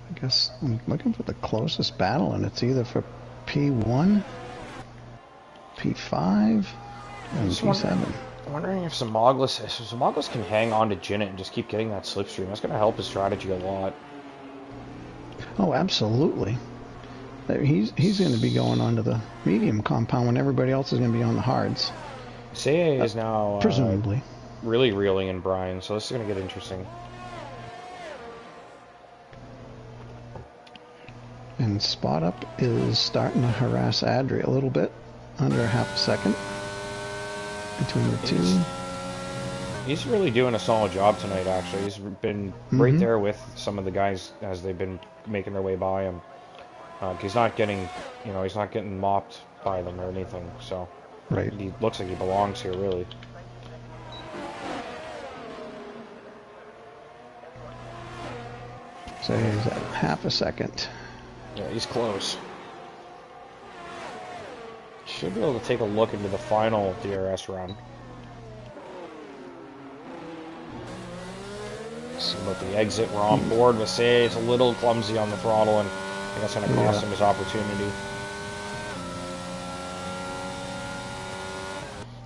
I guess I'm looking for the closest battle, and it's either for P1, P5, and P7. I'm wondering if Zimaglis can hang on to Jinnit and just keep getting that slipstream. That's going to help his strategy a lot. Oh, absolutely. He's going to be going on to the medium compound when everybody else is going to be on the hards. Seye is now presumably really reeling in Brian, so this is going to get interesting. And Spot Up is starting to harass Adri a little bit, under half a second between the two. He's really doing a solid job tonight, actually. He's been right there with some of the guys as they've been making their way by him. He's not getting, he's not getting mopped by them or anything, so. Right. He looks like he belongs here, really. So he's at half a second. Yeah, he's close. Should be able to take a look into the final DRS run. See about the exit. We're on board with Seye. It's a little clumsy on the throttle, and I think that's going to cost him his opportunity.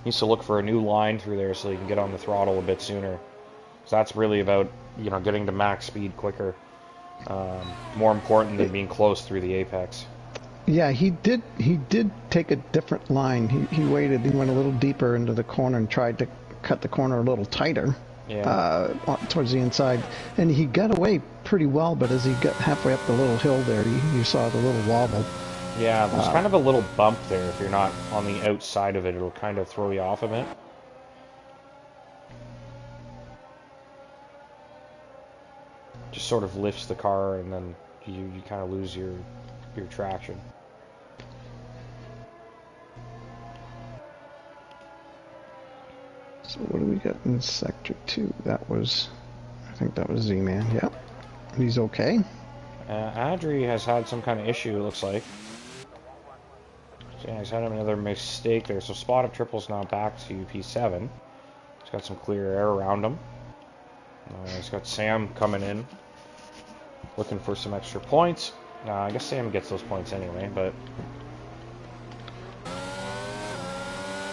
Needs to look for a new line through there so he can get on the throttle a bit sooner. So that's really about, getting to max speed quicker. More important than being close through the apex. Yeah, he did take a different line. He waited, he went a little deeper into the corner and tried to cut the corner a little tighter. Yeah. Towards the inside, and he got away pretty well, but as he got halfway up the little hill there, you saw the little wobble. Yeah, there's kind of a little bump there. If you're not on the outside of it, it'll kind of throw you off a bit. Just sort of lifts the car, and then you kind of lose your traction. So what do we got in Sector 2? I think that was Z-Man, yep. He's okay. Adri has had some kind of issue, it looks like. So yeah, he's had another mistake there. So Spot Up Triple's now back to P7. He's got some clear air around him. He's got Sam coming in, looking for some extra points. I guess Sam gets those points anyway, but...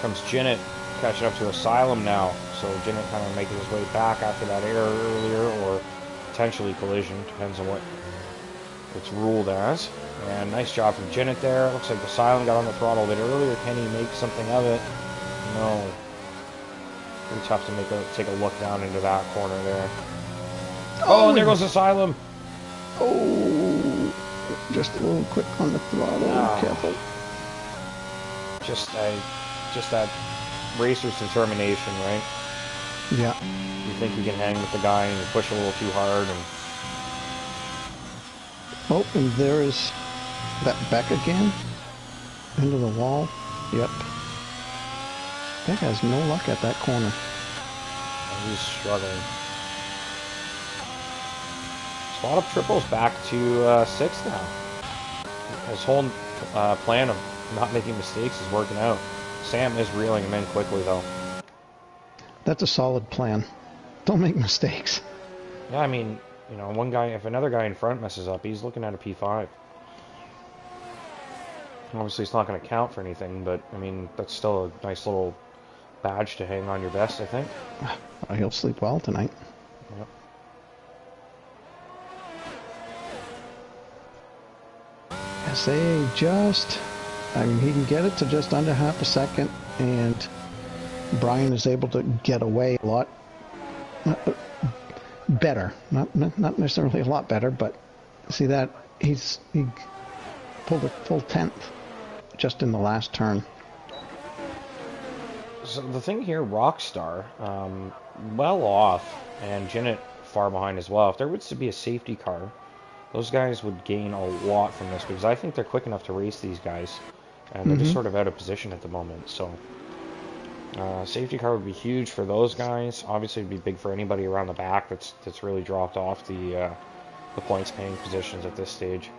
Comes Jinnit catching up to Asylum now. So Jinnit kind of making his way back after that error earlier, or potentially collision, depends on what it's ruled as. And nice job from Jinnit there. Looks like Asylum got on the throttle a bit earlier. Can he make something of it? No. Pretty tough to take a look down into that corner there. Oh, and there goes Asylum. Oh, just a little quick on the throttle. Careful. Just that racer's determination, right? Yeah. You think you can hang with the guy and you push a little too hard. And Oh, and there is that Beck again. Into the wall. Yep. Beck has no luck at that corner. he's struggling. Spot up triples back to 6 now. His whole plan of not making mistakes is working out. Sam is reeling him in quickly, though. That's a solid plan. Don't make mistakes. Yeah, I mean, you know, one guy, if another guy in front messes up, he's looking at a P5. Obviously, it's not going to count for anything, but, I mean, that's still a nice little badge to hang on your vest, I think. He'll sleep well tonight. Yep. SA just, I mean, he can get it to just under half a second, and Brian is able to get away a lot better. Not necessarily a lot better, but see that he pulled a full 10th just in the last turn. So the thing here, Rockstar, well off, and Zenith far behind as well. If there was to be a safety car, those guys would gain a lot from this, because I think they're quick enough to race these guys, and they're just sort of out of position at the moment. So safety car would be huge for those guys. Obviously, it'd be big for anybody around the back that's really dropped off the points paying positions at this stage.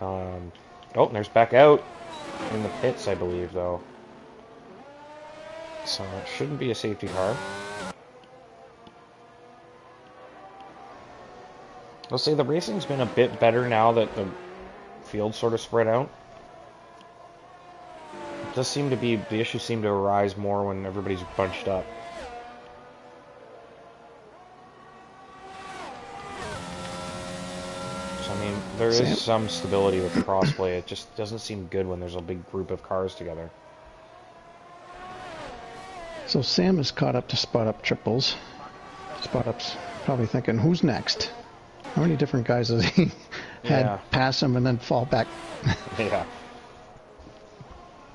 Oh, and there's back out in the pits, I believe, though. So it shouldn't be a safety car. I'll say the racing's been a bit better now that the field's sort of spread out. It does seem to be, the issues seem to arise more when everybody's bunched up. So, I mean, there is some stability with the crossplay. It just doesn't seem good when there's a big group of cars together. So Sam is caught up to spot up triples. Spot up's probably thinking, who's next? How many different guys has he had pass him and then fall back? Yeah.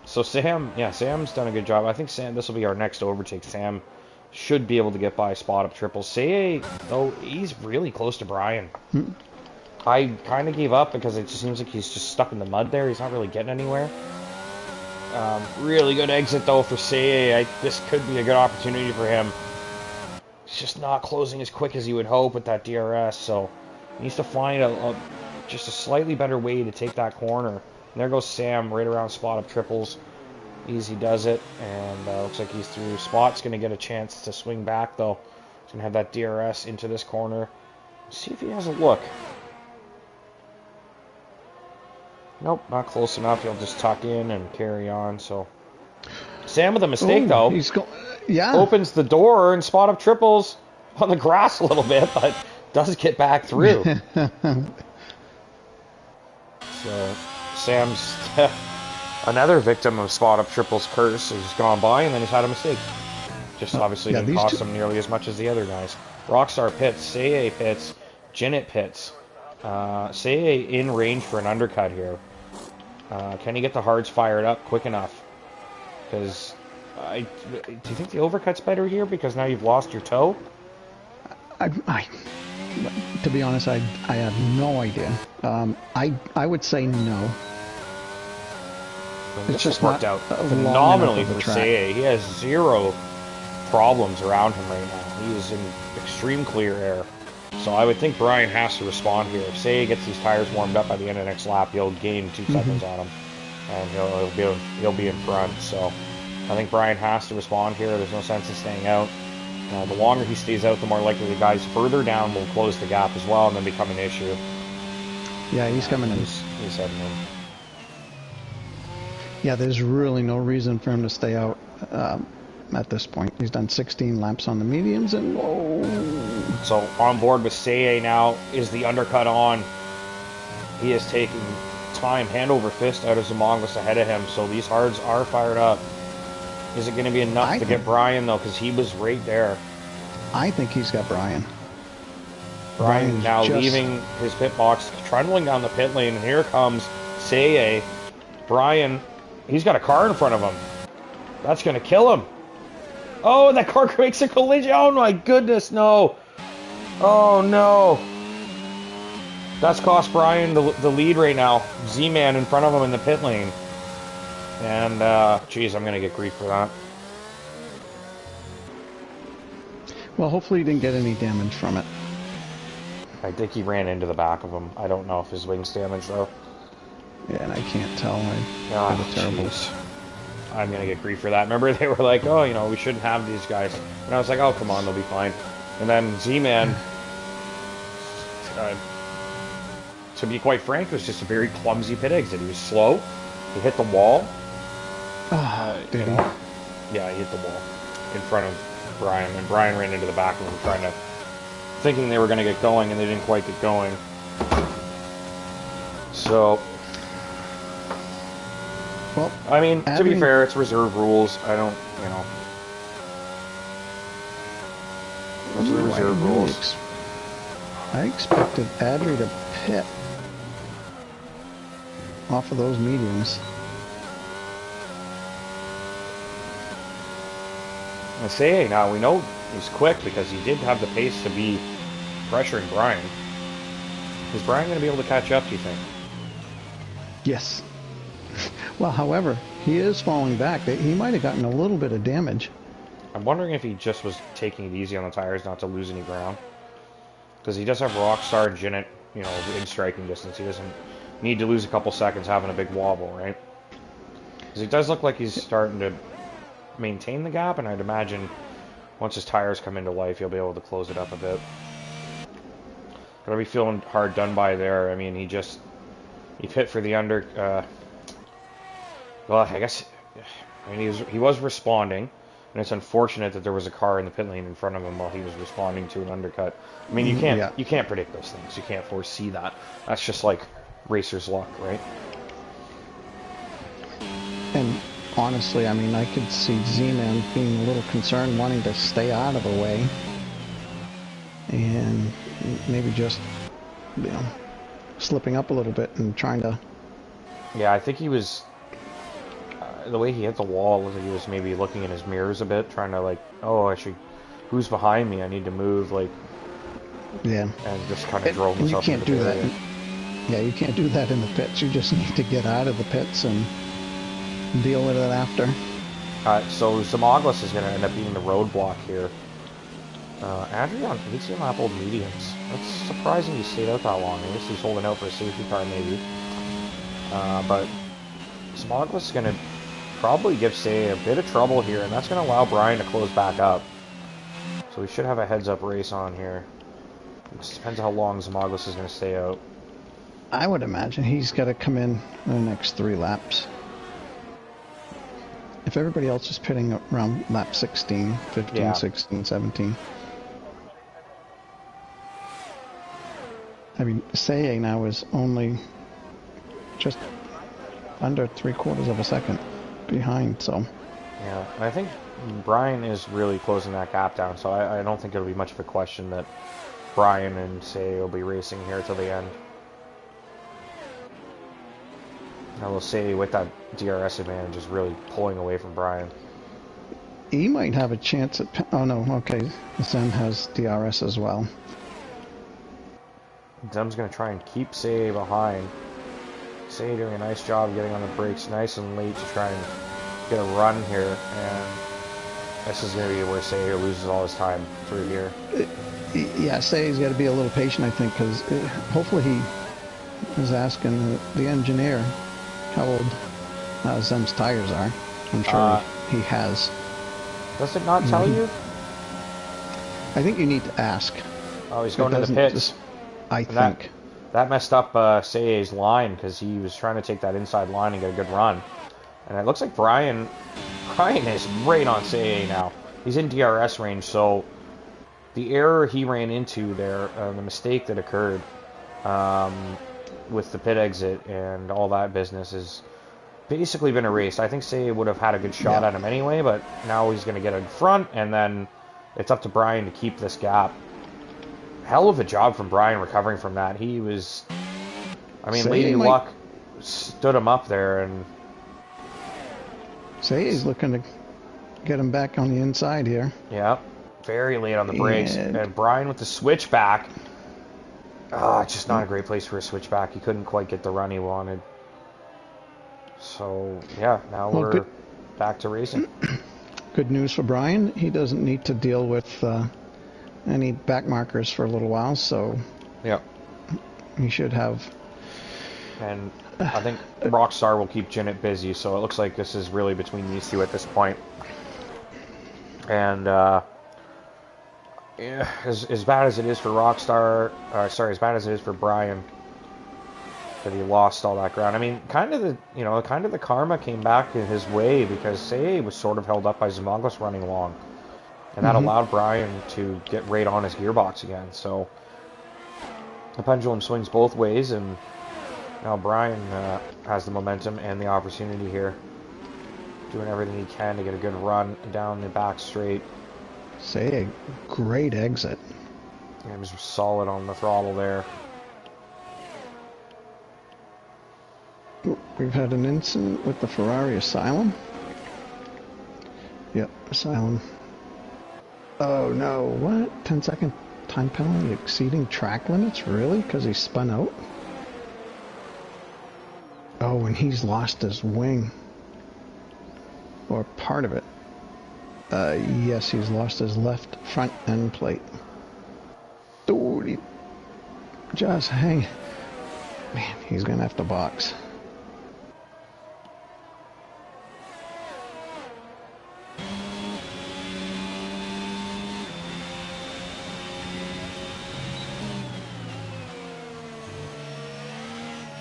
So Sam's done a good job. I think this will be our next overtake. Sam should be able to get by spot up triples. Say, though, he's really close to Brian. I kind of gave up because it just seems like he's just stuck in the mud there. He's not really getting anywhere. Really good exit, though, for Say. This could be a good opportunity for him. He's just not closing as quick as you would hope with that DRS, so he needs to find just a slightly better way to take that corner. And there goes Sam right around spot up triples. Easy does it, and looks like he's through. Spot's going to get a chance to swing back, though. He's going to have that DRS into this corner. See if he has a look. Nope, not close enough. He'll just tuck in and carry on. So Sam with a mistake, though. Opens the door and spot up triples on the grass a little bit, but does get back through. So Sam's another victim of spot up triples curse. He's gone by and then he's had a mistake. Just obviously didn't cost him nearly as much as the other guys. Rockstar pits, Say pits, Zenith pits. Say in range for an undercut here. Can he get the hards fired up quick enough? Because do you think the overcut's better here because now you've lost your toe? To be honest, I have no idea. I would say no. It's just worked out phenomenally for Say. He has zero problems around him right now. He is in extreme clear air. So I would think Brian has to respond here. If Say gets these tires warmed up by the end of the next lap, he'll gain 2 seconds on him, and he'll be in front. So I think Brian has to respond here. There's no sense in staying out. The longer he stays out, the more likely the guys further down will close the gap as well and then become an issue. Yeah, he's coming in. He's heading in. Yeah, there's really no reason for him to stay out at this point. He's done 16 laps on the mediums, and whoa. So on board with Say now is the undercut on. He is taking time hand over fist out of Zamonglis ahead of him, so these hards are fired up. Is it going to be enough to get Brian, though, because he was right there? I think he's got Brian. Brian now leaving his pit box, trundling down the pit lane, and here comes Say. Brian, he's got a car in front of him. That's going to kill him. Oh, that car makes a collision. Oh my goodness, no. Oh no. That's cost Brian the lead right now. Z-Man in front of him in the pit lane. And, geez, I'm going to get grief for that. Well, hopefully he didn't get any damage from it. I think he ran into the back of him. I don't know if his wing's damaged, though. Yeah, and I can't tell. Oh, did a terrible. I'm going to get grief for that. Remember, they were like, oh, you know, we shouldn't have these guys. And I was like, oh, come on, they'll be fine. And then Z-Man, to be quite frank, was just a very clumsy pit exit. He was slow. He hit the wall. Did he? Yeah, he hit the wall in front of Brian. And Brian ran into the back of him thinking they were going to get going, and they didn't quite get going. So... Well, I mean, to be fair, it's reserve rules. I don't, you know. Those are reserve rules. I expected Adri to pit off of those mediums. I say, now we know he's quick because he did have the pace to be pressuring Brian. Is Brian going to be able to catch up, do you think? Yes. Well, however, he is falling back. He might have gotten a little bit of damage. I'm wondering if he just was taking it easy on the tires not to lose any ground. Because he does have Rockstar and Zenith, you know, in striking distance. He doesn't need to lose a couple seconds having a big wobble, right? Because he does look like he's starting to maintain the gap, and I'd imagine once his tires come into life, he'll be able to close it up a bit. But I'll be feeling hard done by there. I mean, he hit for the under... well, I guess, I mean, he was responding, and it's unfortunate that there was a car in the pit lane in front of him while he was responding to an undercut. I mean, you can't predict those things. You can't foresee that. That's just like racer's luck, right? And honestly, I mean, I could see Z-Man being a little concerned, wanting to stay out of the way, and maybe just, you know, slipping up a little bit and trying to... Yeah, I think he was... the way he hit the wall, it was like he was maybe looking in his mirrors a bit, trying to like, oh, who's behind me? I need to move, like, yeah, and just kind of drove himself. You can't do that. Yeah, you can't do that in the pits. You just need to get out of the pits and deal with it after. So Zamaglis is going to end up being the roadblock here. Adrian, 18 lap old mediums. That's surprising he stayed out that long. I guess he's holding out for a safety car maybe. But Zamaglis is going to probably give Say a bit of trouble here, and that's going to allow Brian to close back up. So we should have a heads-up race on here. It just depends how long Zamaglis is going to stay out. I would imagine he's got to come in the next 3 laps. If everybody else is pitting around lap 16, 15, yeah. 16, 17. I mean, Say now is only just under 3/4 of a second behind, so... Yeah, I think Brian is really closing that gap down, so I don't think it'll be much of a question that Brian and Say will be racing here till the end. I will say with that DRS advantage is really pulling away from Brian. He might have a chance at... Oh no, okay, Zem has DRS as well. Zem's going to try and keep Say behind. Say doing a nice job getting on the brakes nice and late to try and get a run here, and this is going to be where Say loses all his time through here. Yeah, Say's got to be a little patient, I think, because hopefully he is asking the engineer how old Zem's tires are. I'm sure he has. Does it not tell you? I think you need to ask. Oh, he's going to the pits. Just, I think. That messed up Say's line because he was trying to take that inside line and get a good run. And it looks like Brian is right on Say now. He's in DRS range, so the error he ran into there, the mistake that occurred with the pit exit and all that business has basically been erased. I think Say would have had a good shot at him anyway, but now he's going to get in front, and then it's up to Brian to keep this gap. Hell of a job from Brian recovering from that. He was... I mean, Lady Luck stood him up there, and... Say he's looking to get him back on the inside here. Yeah, very late on the brakes. And Brian with the switchback. It's just not a great place for a switchback. He couldn't quite get the run he wanted. So, yeah, now we're back to racing. Good news for Brian. He doesn't need to deal with any back markers for a little while, so yeah, he should have. And I think Rockstar will keep Ginett busy, so it looks like this is really between these two at this point. And yeah, as bad as it is for Rockstar, as bad as it is for Brian, that he lost all that ground. I mean, kind of the karma came back in his way because Say was sort of held up by Zimaglis running long, and that allowed Brian to get right on his gearbox again. So the pendulum swings both ways, and now Brian has the momentum and the opportunity here, doing everything he can to get a good run down the back straight. Say a great exit. Yeah, he was solid on the throttle there. We've had an incident with the Ferrari Asylum. Yep, Asylum. Oh no, what? 10-second time penalty exceeding track limits? Really? Because he spun out? Oh, and he's lost his wing. Or part of it. Yes, he's lost his left front end plate. Dude, he just hang. Man, he's gonna have to box.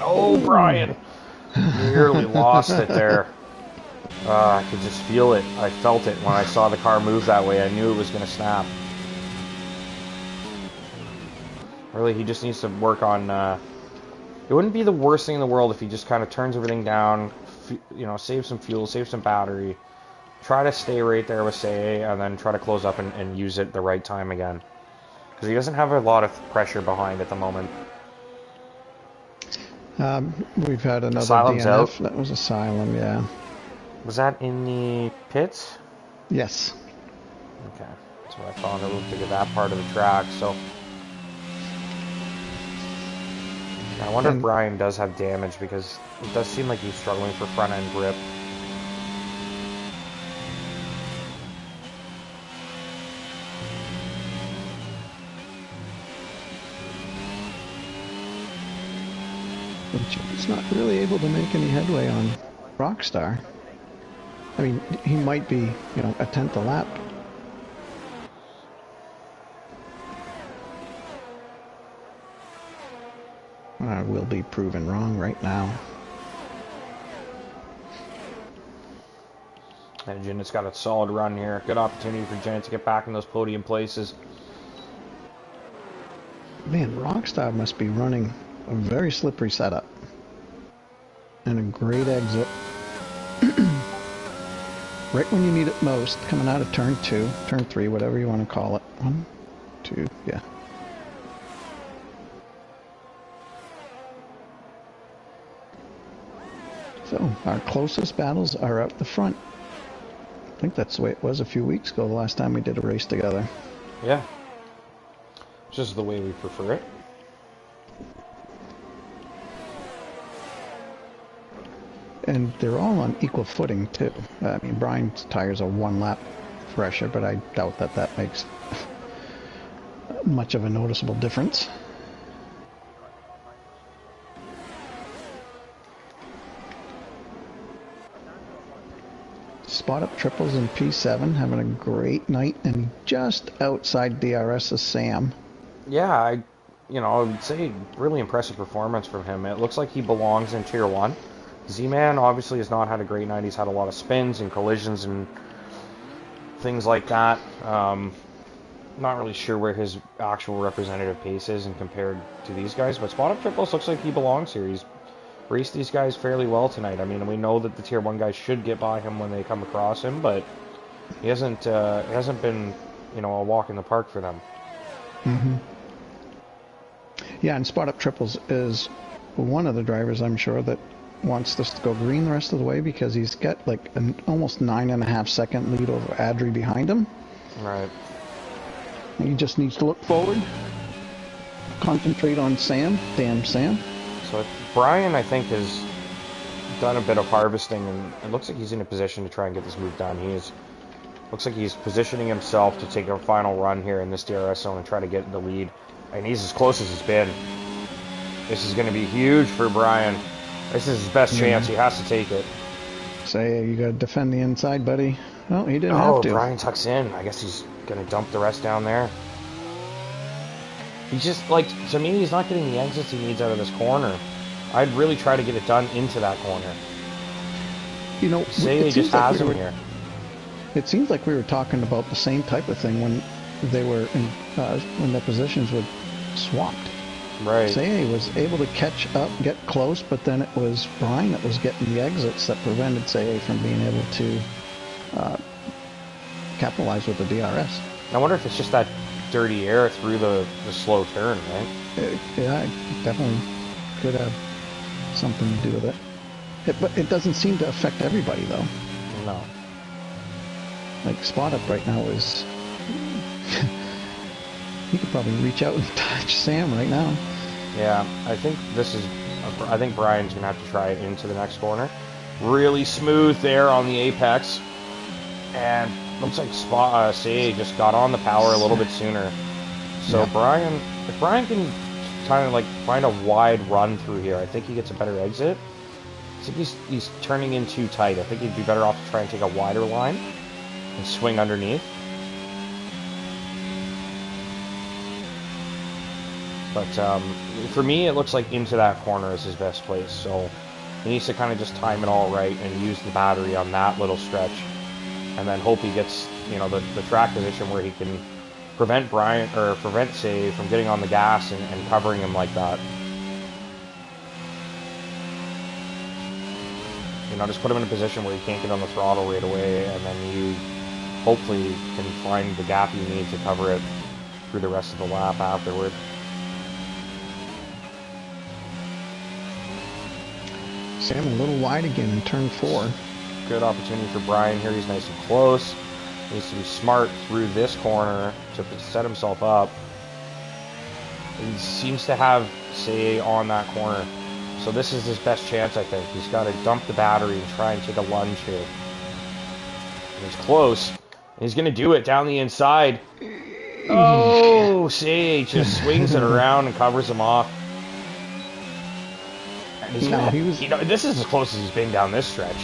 Oh, Brian! Nearly lost it there. I could just feel it. I felt it when I saw the car move that way. I knew it was going to snap. Really, he just needs to work on... it wouldn't be the worst thing in the world if he just kind of turns everything down, save some fuel, save some battery, try to stay right there with Say, and then try to close up and use it the right time again. Because he doesn't have a lot of pressure behind at the moment. We've had another Asylum's DNF. Out. That was Asylum, yeah. Was that in the pits? Yes. Okay, that's what I thought. It looked like that part of the track, so... I wonder if Brian does have damage, because it does seem like he's struggling for front-end grip. He's not really able to make any headway on Rockstar. I mean, he might be, a tenth a lap. I will be proven wrong right now. And Jinett's got a solid run here. Good opportunity for Ginett to get back in those podium places. Man, Rockstar must be running a very slippery setup. And a great exit. Right when you need it most, coming out of turn 2, turn 3, whatever you want to call it. 1, 2, yeah. So, our closest battles are up the front. I think that's the way it was a few weeks ago, the last time we did a race together. Yeah. It's just the way we prefer it. And they're all on equal footing, too. I mean, Brian's tires are 1 lap fresher, but I doubt that makes much of a noticeable difference. Spot up triples in P7, having a great night, and just outside DRS's Sam. Yeah, I would say really impressive performance from him. It looks like he belongs in Tier 1. Z-Man obviously has not had a great night. He's had a lot of spins and collisions and things like that. Not really sure where his actual representative pace is and compared to these guys, but Spot Up Triples looks like he belongs here. He's raced these guys fairly well tonight. I mean, we know that the Tier 1 guys should get by him when they come across him, but he hasn't been, a walk in the park for them. Mm-hmm. Yeah, and Spot Up Triples is one of the drivers, I'm sure, that wants this to go green the rest of the way because he's got like an almost 9.5-second lead over Adri behind him. Right. And he just needs to look forward, concentrate on Sam. Damn Sam. So Brian, I think, has done a bit of harvesting, and it looks like he's in a position to try and get this move done. Looks like he's positioning himself to take a final run here in this DRS zone and try to get the lead. And he's as close as he's been. This is going to be huge for Brian. This is his best chance. He has to take it. Say, you got to defend the inside, buddy. Well, he didn't Oh, have to. Brian tucks in. I guess he's going to dump the rest down there. He's just, like, to me, he's not getting the exits he needs out of this corner. I'd really try to get it done into that corner. You know, Say he just has him here. It seems like we were talking about the same type of thing when they were in, when their positions were swapped. Right. Say was able to catch up, get close, but then it was Brian that was getting the exits that prevented Say from being able to capitalize with the DRS. I wonder if it's just that dirty air through the slow turn, right? Yeah, it definitely could have something to do with it. But it doesn't seem to affect everybody, though. No. Like, Spot Up right now is... he could probably reach out and touch Sam right now. Yeah, I think Brian's going to have to try it into the next corner. Really smooth there on the apex. And looks like Say just got on the power a little bit sooner. So yeah. If Brian can kind of like find a wide run through here, I think he gets a better exit. I think he's turning in too tight. I think he'd be better off to try and take a wider line and swing underneath. But for me, it looks like into that corner is his best place. So he needs to kind of just time it all right and use the battery on that little stretch. And then hope he gets, you know, the track position where he can prevent Say from getting on the gas and covering him like that. You know, just put him in a position where he can't get on the throttle right away, and then you hopefully can find the gap you need to cover it through the rest of the lap afterward. Sam a little wide again in turn 4. Good opportunity for Brian here. He's nice and close. He needs to be smart through this corner to set himself up. He seems to have Say on that corner. So this is his best chance, I think. He's got to dump the battery and try and take a lunge here. And he's close. He's going to do it down the inside. Oh, Say just swings it around and covers him off. And he's you know, this is as close as he's been down this stretch.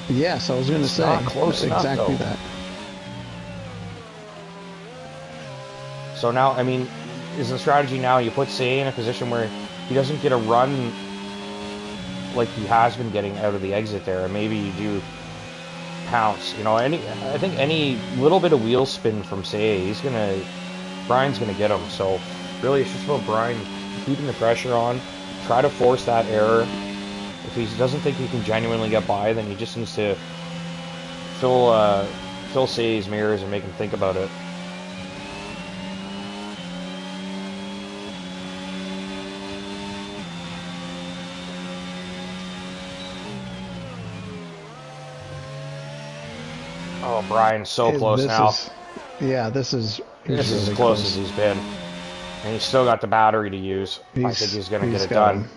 Yes, I was going to say. Not close enough, exactly though. that. So now, I mean, is the strategy now you put Say in a position where he doesn't get a run like he has been getting out of the exit there, and maybe you do pounce. You know, I think any little bit of wheel spin from Say, Brian's gonna get him. So really, it's just about Brian keeping the pressure on, try to force that error. If he doesn't think he can genuinely get by, then he just needs to fill Say's mirrors and make him think about it. Oh, Brian's so close now. This is as close as he's been. And he's still got the battery to use. I think he's going to get it done.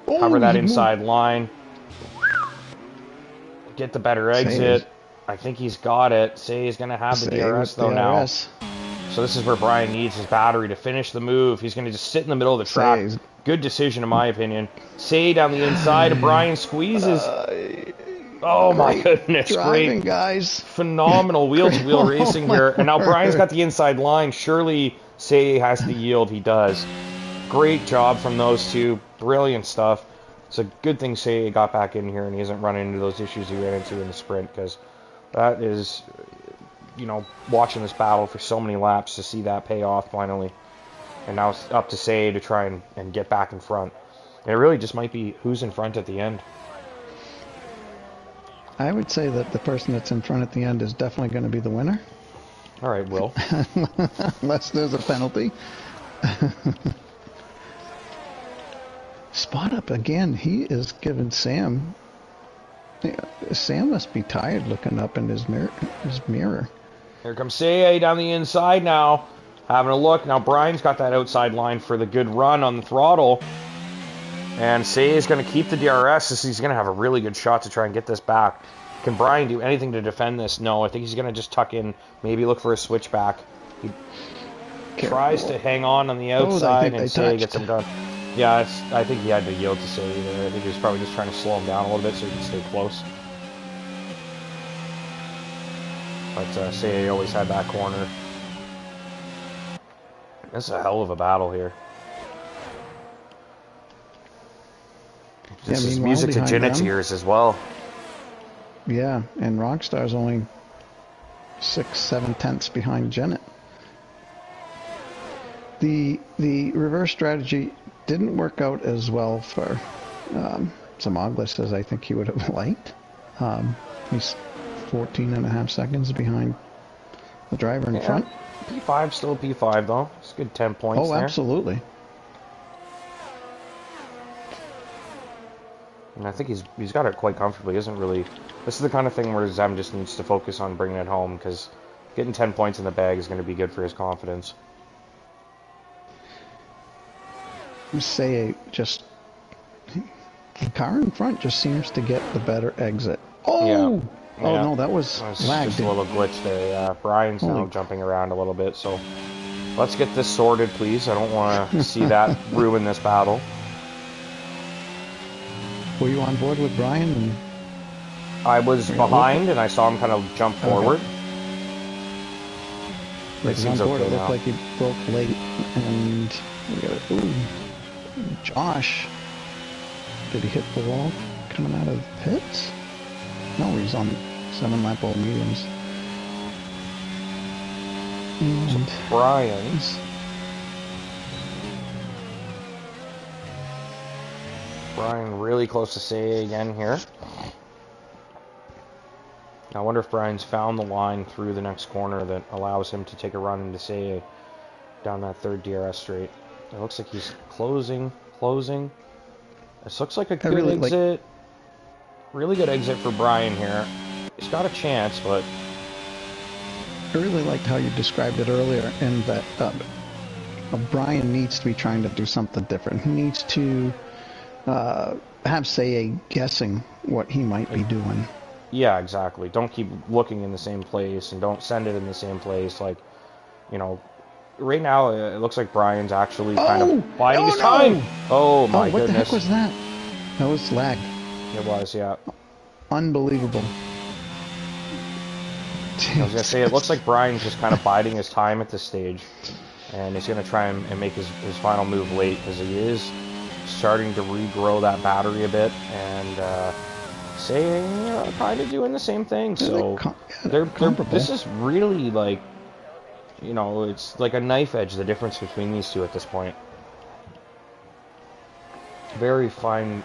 Cover that inside line. Get the better exit. I think he's got it. Say he's going to have the DRS though now. So this is where Brian needs his battery to finish the move. He's going to just sit in the middle of the track. Good decision in my opinion. Say down the inside and Brian squeezes. Oh my goodness, driving, great. Guys. Phenomenal wheel-to-wheel racing here. And now Brian's got the inside line. Surely Say has to yield. He does. Great job from those two. Brilliant stuff. It's a good thing Say got back in here and he hasn't run into those issues he ran into in the sprint, because that is, you know, watching this battle for so many laps to see that pay off finally. And now it's up to Say to try and get back in front. And it really just might be who's in front at the end. I would say that the person that's in front at the end is definitely going to be the winner. All right, Will. Unless there's a penalty. spot up again. He is giving Sam. Sam must be tired looking up in his mirror. Here comes CA down the inside now. Having a look. Now Brian's got that outside line for the good run on the throttle. And CA is going to keep the DRS. He's going to have a really good shot to try and get this back. Can Brian do anything to defend this? No, I think he's going to just tuck in, maybe look for a switchback. He tries to hang on the outside, and CA gets him done. Yeah, I think he had to yield to CA there. I think he was probably just trying to slow him down a little bit so he could stay close. But CA always had that corner. This is a hell of a battle here. This is music to Janet's ears as well. Yeah, and Rockstar's only 6-7 tenths behind Janet. The reverse strategy didn't work out as well for Zamoglis as I think he would have liked. He's 14.5 seconds behind the driver in front. P5, still P5 though. It's a good 10 points there. Oh, absolutely. And I think he's got it quite comfortably. He isn't really... This is the kind of thing where Zem just needs to focus on bringing it home, because getting 10 points in the bag is going to be good for his confidence. Say just... The car in front just seems to get the better exit. Oh! Yeah. Oh, yeah. No, that was lagged. Just a little glitch there, yeah. Brian's now jumping around a little bit, so... Let's get this sorted, please. I don't want to see that ruin this battle. Were you on board with Brian? I was behind, and I saw him kind of jump forward. It seems on board. Okay, it looked like he broke late, and we got it. Ooh, Josh, did he hit the wall coming out of the pits? No, he's on 7-lap old mediums. And Brian's. Brian really close to CA again here. I wonder if Brian's found the line through the next corner that allows him to take a run into CA down that third DRS straight. It looks like he's closing. This looks like a good exit. Really good exit for Brian here. He's got a chance, but... I really liked how you described it earlier, in that Brian needs to be trying to do something different. He needs to... have CA guessing what he might be doing. Yeah, exactly. Don't keep looking in the same place, and don't send it in the same place. Like, you know, right now it looks like Brian's actually kind of biding his time. Oh my goodness! What the heck was that? That was lag. It was, yeah. Unbelievable. I was gonna say, it looks like Brian's just kind of biding his time at this stage, and he's gonna try and make his final move late, because he is starting to regrow that battery a bit, and saying kind of doing the same thing. So they're this is really like, you know, it's like a knife edge, the difference between these two at this point. Very fine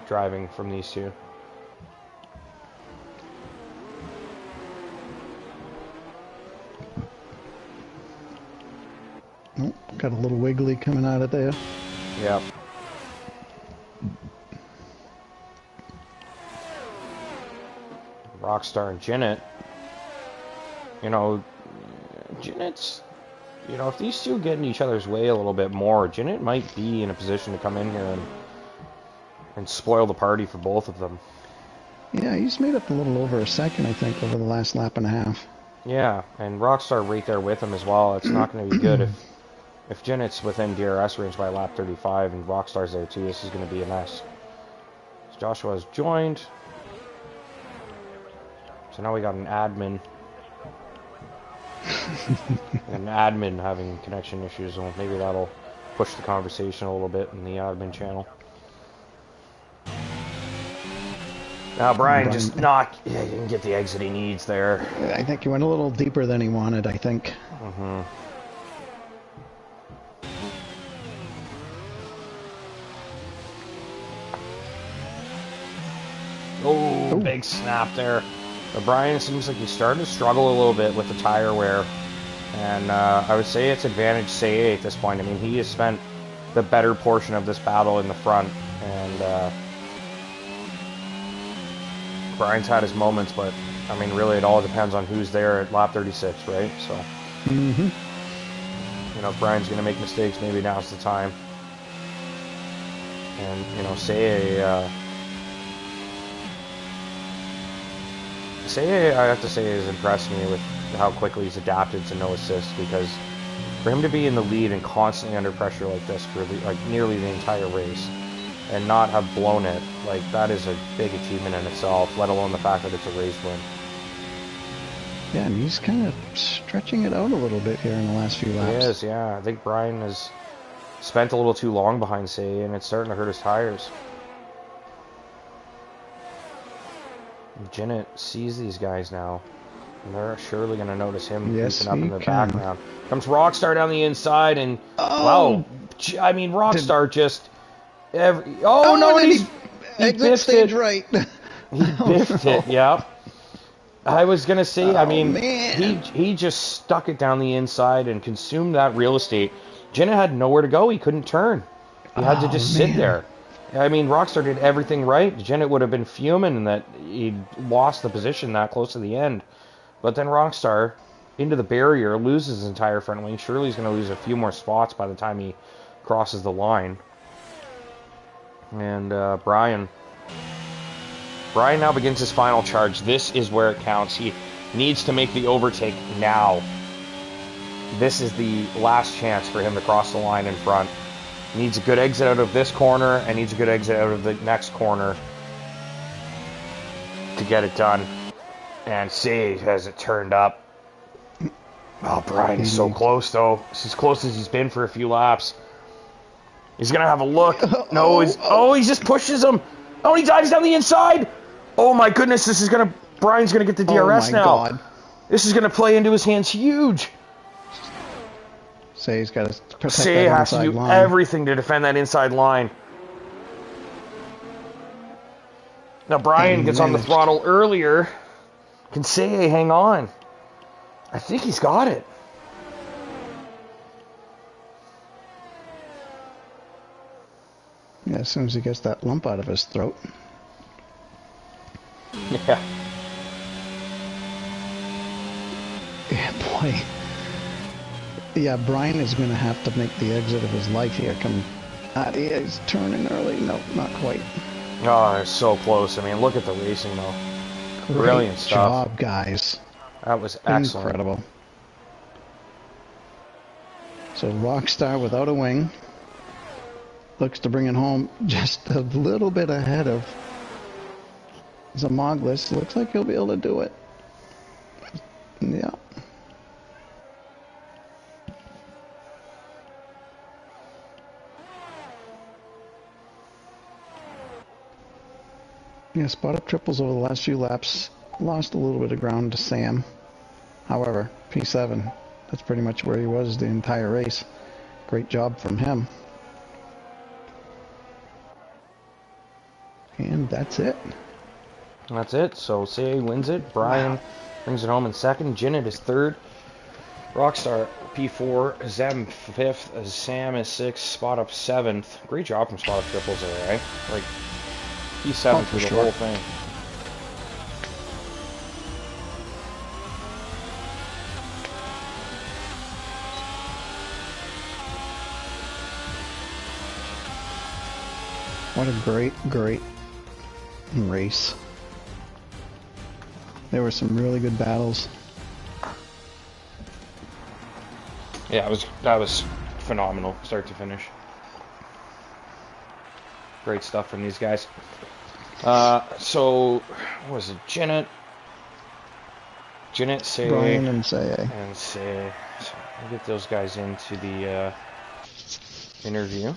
driving from these two. Oh, got a little wiggly coming out of there. Yep. Rockstar and Janet. You know, Janet's... You know, if these two get in each other's way a little bit more, Janet might be in a position to come in here and spoil the party for both of them. Yeah, he's made up a little over a second, I think, over the last lap and a half. Yeah, and Rockstar right there with him as well. It's not going to be good if Janet's within DRS range by lap 35 and Rockstar's there too. This is going to be a mess. So Joshua has joined. So now we got an admin. An admin having connection issues. Well, maybe that'll push the conversation a little bit in the admin channel. Now Brian just he didn't get the exit he needs there. I think he went a little deeper than he wanted, I think. Mm-hmm. Oh, big snap there. But Brian seems like he's starting to struggle a little bit with the tire wear. And I would say it's advantage CA at this point. I mean, he has spent the better portion of this battle in the front, and Brian's had his moments, but I mean, really, it all depends on who's there at lap 36, right? So, you know, if Brian's going to make mistakes, maybe now's the time. And, you know, say I have to say, has impressed me with how quickly he's adapted to no assist, because for him to be in the lead and constantly under pressure like this for like nearly the entire race and not have blown it, like, that is a big achievement in itself, let alone the fact that it's a race win. Yeah, and he's kind of stretching it out a little bit here in the last few laps. He is, yeah. I think Brian has spent a little too long behind Say, and it's starting to hurt his tires. Jinnit sees these guys now, and they're surely going to notice him creeping up in the background. Comes Rockstar down the inside, and wow, I mean, Rockstar just no, and he biffed it. Right. He biffed it. Yeah. I was gonna say, I mean, he just stuck it down the inside and consumed that real estate. Jinnit had nowhere to go. He couldn't turn. He had to just sit there. I mean, Rockstar did everything right. Jinnit would have been fuming that he lost the position that close to the end. But then Rockstar, into the barrier, loses his entire front wing. Surely he's going to lose a few more spots by the time he crosses the line. And Brian now begins his final charge. This is where it counts. He needs to make the overtake now. This is the last chance for him to cross the line in front. Needs a good exit out of this corner and needs a good exit out of the next corner to get it done. And see, has it turned up. Oh, Brian is so close, though. It's as close as he's been for a few laps. He's going to have a look. No, he just pushes him. Oh, he dives down the inside. Oh, my goodness, Brian's going to get the DRS now. God. This is going to play into his hands huge. Say he's got to protect Say that has to do line. Everything to defend that inside line. Now Brian gets on the throttle earlier. Can Say hang on? I think he's got it. Yeah, as soon as he gets that lump out of his throat. Yeah. Yeah, boy. Yeah, Brian is going to have to make the exit of his life here. He's turning early. No, not quite. Oh, they're so close. I mean, look at the racing, though. Brilliant stuff. Job, guys. That was excellent. Incredible. So Rockstar without a wing looks to bring it home just a little bit ahead of Zamoglis. Looks like he'll be able to do it. Yeah. Yeah, spot up triples over the last few laps. Lost a little bit of ground to Sam. However, P7, that's pretty much where he was the entire race. Great job from him. And that's it. That's it. So Say wins it. Brian brings it home in second. Jinnit is third. Rockstar P4. Zem fifth. Sam is sixth. Spot up seventh. Great job from spot up triples there, right? Like, he's seventh through the whole thing. What a great race. There were some really good battles. Yeah, that was phenomenal, start to finish. Great stuff from these guys. So, what was it? Jinnit, Say, Brian and Say. So we'll get those guys into the interview.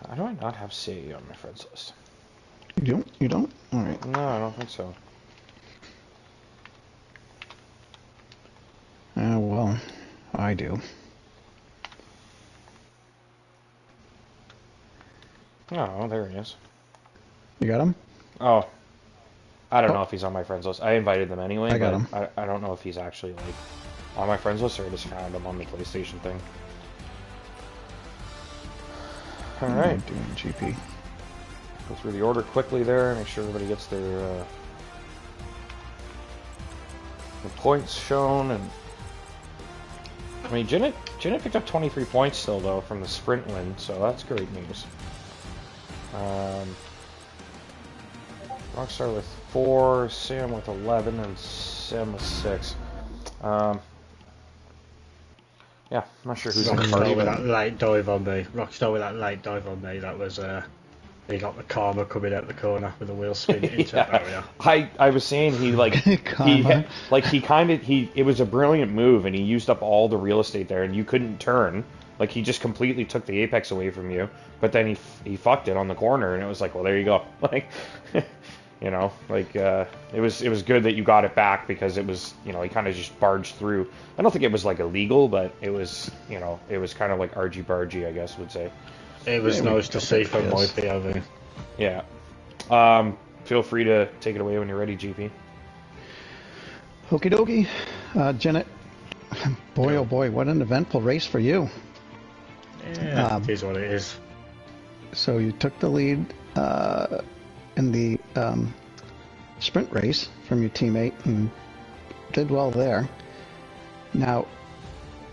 How do I not have Say on my friends list? You don't? Alright. No, I don't think so. We'll well. I do. Oh, there he is. You got him? Oh, I don't know if he's on my friends list. I invited them anyway, I got but him. I don't know if he's actually like on my friends list or I just found him on the PlayStation thing. All right. I'm doing GP. Go through the order quickly there, make sure everybody gets their points shown. And I mean, Janet picked up 23 points still though from the sprint win, so that's great news. Rockstar with 4, Sam with 11, and Sam with 6. Yeah, I'm not sure who's on the party. Rockstar with that late dive on me. Rockstar with that late dive on me. That was he got the karma coming out the corner with the wheel spin into the barrier. I was saying he like it was a brilliant move and he used up all the real estate there and you couldn't turn. Like he just completely took the apex away from you, but then he fucked it on the corner and it was like, well, there you go. Like, you know, like it was good that you got it back because it was, you know, he kind of just barged through. I don't think it was like illegal, but it was, you know, it was kind of like argy bargy, I guess would say. It was nice to see from my POV. Yeah. Feel free to take it away when you're ready, GP. Okie dokie. Janet, boy, oh boy, what an eventful race for you. Yeah, it is what it is. So you took the lead in the sprint race from your teammate and did well there. Now,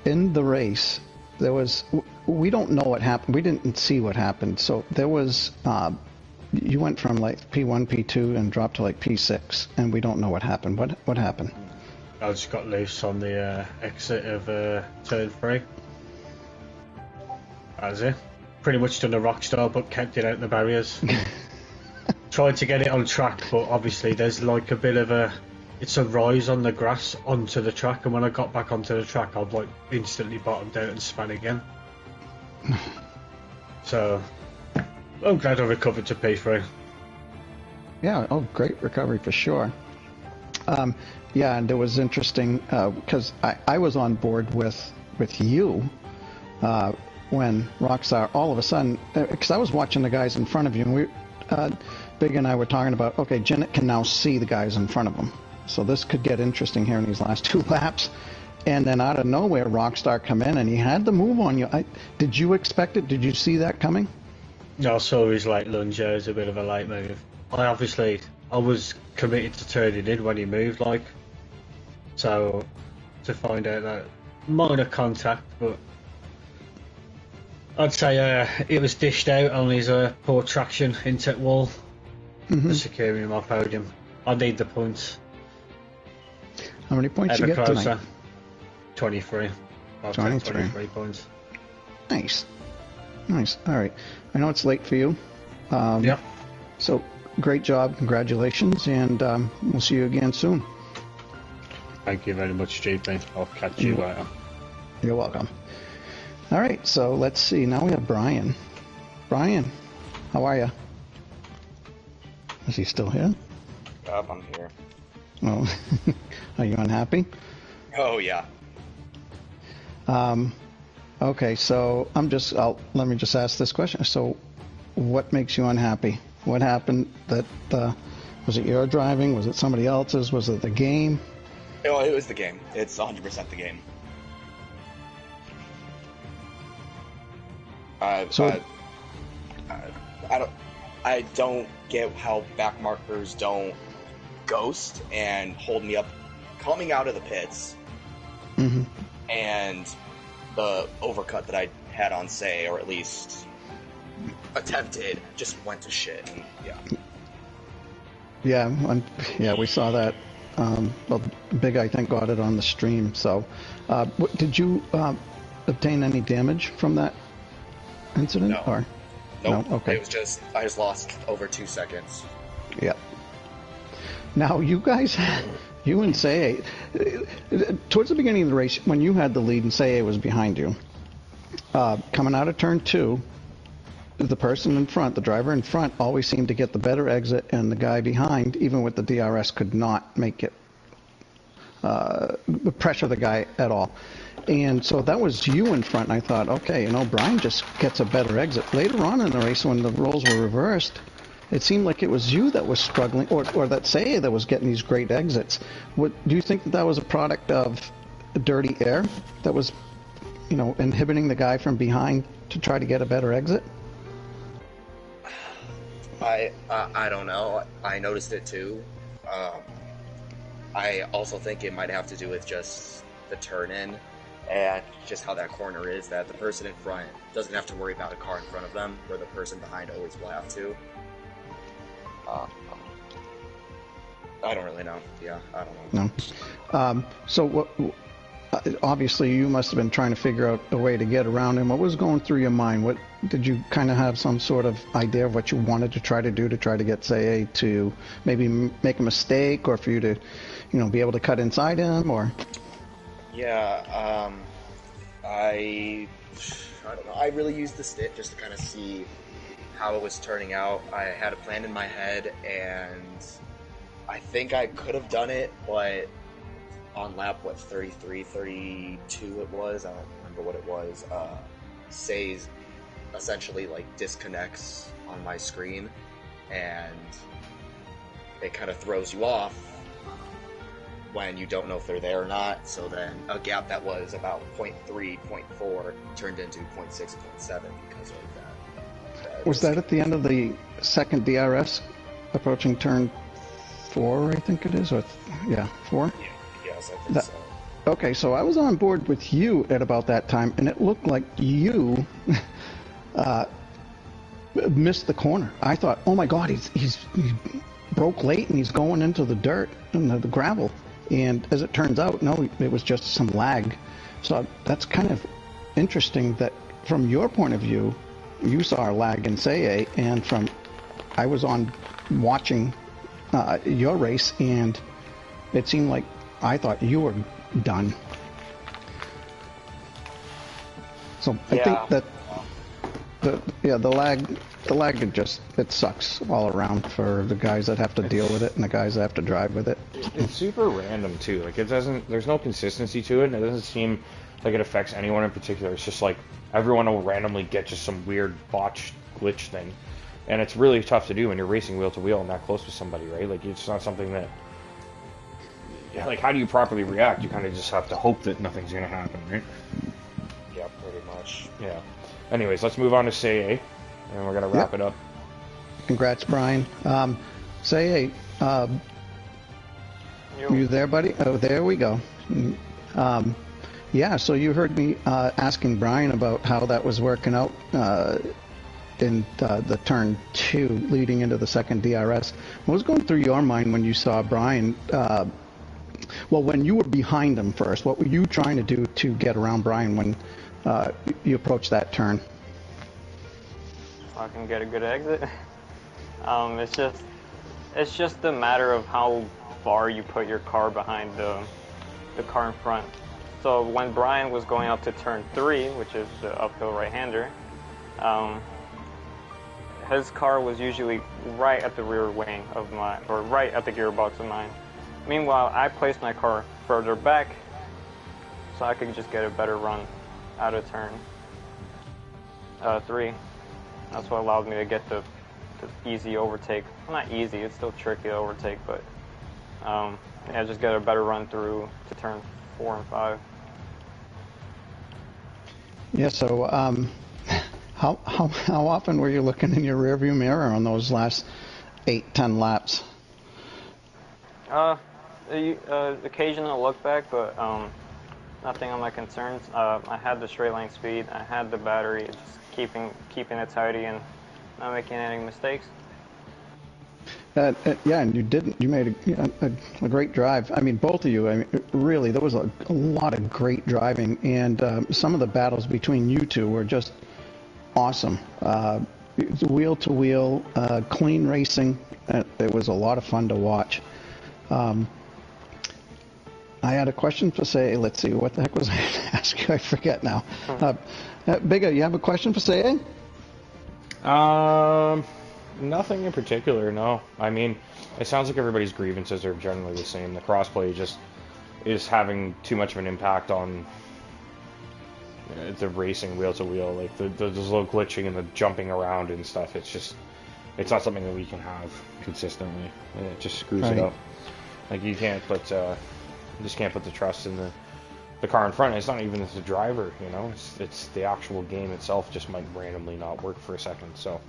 in the race, there was... We don't know what happened. We didn't see what happened. So there was... you went from like P1, P2 and dropped to like P6, and we don't know what happened. What happened? I just got loose on the exit of turn 3. That was it. Pretty much done a Rockstar, but kept it out the barriers. Tried to get it on track, but obviously there's like a bit of a... It's a rise on the grass onto the track, and when I got back onto the track, I'd like instantly bottomed out and span again. So, I'm glad I recovered to P3. Yeah, oh, great recovery for sure. Yeah, and it was interesting because I was on board with you when Rockstar all of a sudden, because I was watching the guys in front of you, and we, Big and I were talking about, okay, Janet can now see the guys in front of him, so this could get interesting here in these last 2 laps. And then out of nowhere, Rockstar come in, and he had the move on you. Did you expect it? Did you see that coming? No, I saw his late lunge. It was a bit of a late move. I was committed to turning in when he moved, like. So, to find out that minor contact, but I'd say it was dished out on his poor traction into the wall, securing him off podium. I need the points. How many points Ever you get closer. tonight? 23. I'll take 23 points. Nice. Nice. All right. I know it's late for you. Yep. So, great job. Congratulations. And we'll see you again soon. Thank you very much, GP. I'll catch you later. You're welcome. All right. So, let's see. Now we have Brian. Brian, how are you? Is he still here? Yep, I'm here. Oh, are you unhappy? Oh, yeah. Okay, so let me just ask this question. So, what makes you unhappy? What happened that, was it your driving? Was it somebody else's? Was it the game? Oh, it was the game. It's 100% the game. I don't get how back markers don't ghost and hold me up coming out of the pits. Mm-hmm. And the overcut that I had on Say, or at least attempted, just went to shit. And, Yeah, we saw that. Well, Big, I think, got it on the stream. So, did you obtain any damage from that incident? No. Or? Nope. No? Okay. It was I just lost over 2 seconds. Yeah. Now, you guys, you and Say, towards the beginning of the race, when you had the lead and Say was behind you, coming out of turn 2, the person in front, the driver in front, always seemed to get the better exit, and the guy behind, even with the DRS, could not make it. pressure the guy at all. And so that was you in front, and I thought, okay, Brian just gets a better exit. Later on in the race, when the roles were reversed, it seemed like it was you that was struggling, or that Seiya that was getting these great exits. Do you think that was a product of dirty air that was, inhibiting the guy from behind to try to get a better exit? I don't know. I noticed it too. I also think it might have to do with just the turn in and just how that corner is, that the person in front doesn't have to worry about a car in front of them, where the person behind always will have to. I don't really know. Yeah, I don't know. No. So what? Obviously, you must have been trying to figure out a way to get around him. What was going through your mind? What did you kind of have some sort of idea of what you wanted to try to do to try to get Seiya to maybe make a mistake, or for you to, be able to cut inside him, or? Yeah, I don't know. I really used the stick just to kind of see how it was turning out. I had a plan in my head, and I think I could have done it, but on lap, 33, 32 it was, I don't remember what it was, Seiya essentially disconnects on my screen, and it kind of throws you off when you don't know if they're there or not. So then a gap that was about 0.3, 0.4 turned into 0.6, 0.7 because of that. Was that at the end of the second DRS, approaching turn 4, I think it is, or 4? Yeah, yes, I think so. Okay, so I was on board with you at about that time, and it looked like you missed the corner. I thought, oh my God, he broke late and he's going into the dirt and the gravel. And as it turns out, no, it was just some lag. So that's kind of interesting that from your point of view, you saw a lag in Seiya, and I was on watching your race, and it seemed like I thought you were done. So I think that the lag it sucks all around for the guys that have to deal with it and the guys that have to drive with it. It's super random too. There's no consistency to it, and it doesn't seem like it affects anyone in particular. It's just everyone will randomly get just some weird botched glitch thing, and it's really tough to do when you're racing wheel to wheel and that close with somebody, right? It's not something that, how do you properly react? You kind of just have to hope that nothing's gonna happen, right? Yeah, pretty much. Yeah. Anyways, let's move on to Seiya, and we're gonna wrap it up. Congrats, Brian. Seiya, you there, buddy? Oh, there we go. So you heard me asking Brian about how that was working out in the turn 2 leading into the second DRS. What was going through your mind when you saw Brian? When you were behind him first, what were you trying to do to get around Brian when you approached that turn? So I can get a good exit. It's just a matter of how far you put your car behind the car in front. So when Brian was going up to turn 3, which is the uphill right-hander, his car was usually right at the rear wing of mine, or right at the gearbox of mine. Meanwhile, I placed my car further back so I could just get a better run out of turn 3. That's what allowed me to get the easy overtake. Well, not easy, it's still tricky to overtake, but just get a better run through to turn 4 and 5. Yeah, so how often were you looking in your rearview mirror on those last 8-10 laps? Occasional look back, but nothing on my concerns. I had the straight line speed, I had the battery, just keeping it tidy and not making any mistakes. And you made a great drive. I mean, both of you, really, there was a lot of great driving, and some of the battles between you two were just awesome. Wheel to wheel, clean racing. It was a lot of fun to watch. I had a question for Seiya. Let's see, what the heck was I going to ask you? I forget now. Bigga, you have a question for Seiya? Nothing in particular, no. I mean, it sounds like everybody's grievances are generally the same. The crossplay just is having too much of an impact on the racing wheel to wheel. Like the little glitching and the jumping around and stuff. It's not something that we can have consistently. It just screws it up. Like you just can't put the trust in the car in front. It's not even the driver, you know. It's the actual game itself just might randomly not work for a second. So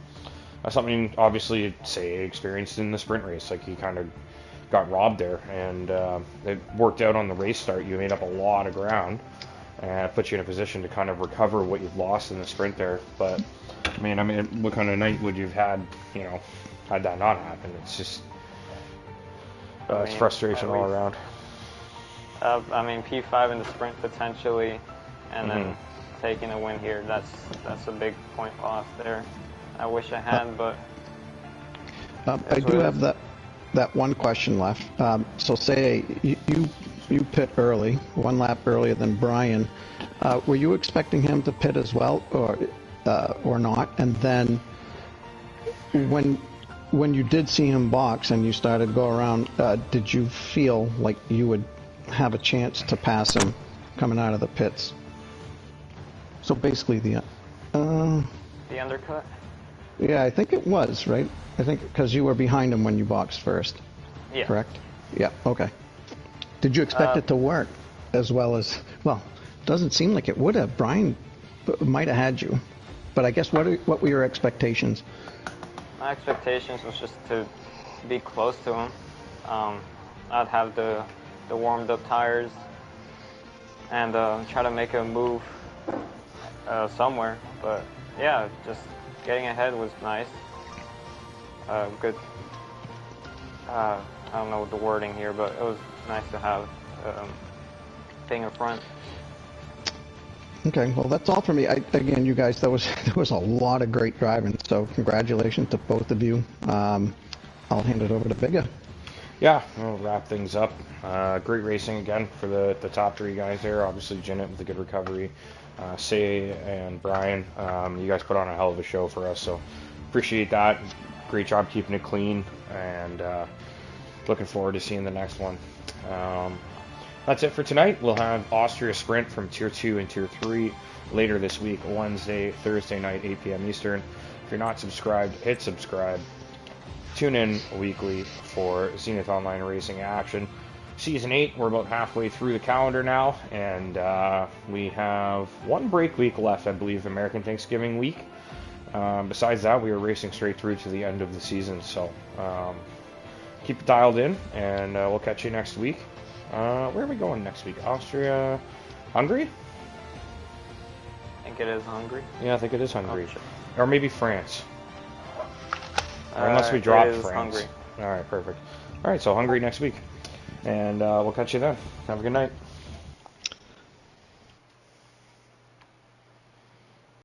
that's something obviously say experienced in the sprint race. Like he kind of got robbed there, and it worked out on the race start. You made up a lot of ground and put you in a position to kind of recover what you've lost in the sprint there. But I mean, what kind of night would you've had, you know, had that not happen? It's just it's frustration all around. I mean, P5 in the sprint potentially, and then taking a win here. That's a big point loss there. I wish I had, but I do have that one question left. So say you pit early, one lap earlier than Brian. Were you expecting him to pit as well, or not? And then when you did see him box and you started to go around, did you feel like you would have a chance to pass him coming out of the pits? So basically the undercut? Yeah, I think it was, right? I think because you were behind him when you boxed first. Yeah. Correct? Yeah, okay. Did you expect it to work as well as, well, doesn't seem like it would have. Brian might have had you. But I guess what were your expectations? My expectations was just to be close to him. I'd have the warmed up tires and try to make a move somewhere. But yeah, just getting ahead was nice. Good. I don't know the wording here, but it was nice to have thing in front. Okay, well that's all for me. Again, you guys, there was a lot of great driving, so congratulations to both of you. I'll hand it over to Bigga. Yeah, we'll wrap things up. Great racing again for the top three guys there. Obviously, Zenith with a good recovery. Say and Brian, you guys put on a hell of a show for us, so appreciate that. Great job keeping it clean, and looking forward to seeing the next one. That's it for tonight. We'll have Austria Sprint from Tier 2 and Tier 3 later this week, Wednesday, Thursday night, 8 p.m. Eastern. If you're not subscribed, hit subscribe. Tune in weekly for Zenith Online Racing action. Season 8, we're about halfway through the calendar now, and we have one break week left, I believe, American Thanksgiving week. Besides that, we are racing straight through to the end of the season, so keep it dialed in, and we'll catch you next week. Where are we going next week? Austria? Hungary? I think it is Hungary. Yeah, I think it is Hungary. Oh, sure. Or maybe France. Or unless we drop France. Hungary. Alright, perfect. Alright, so Hungary next week. And we'll catch you then. Have a good night.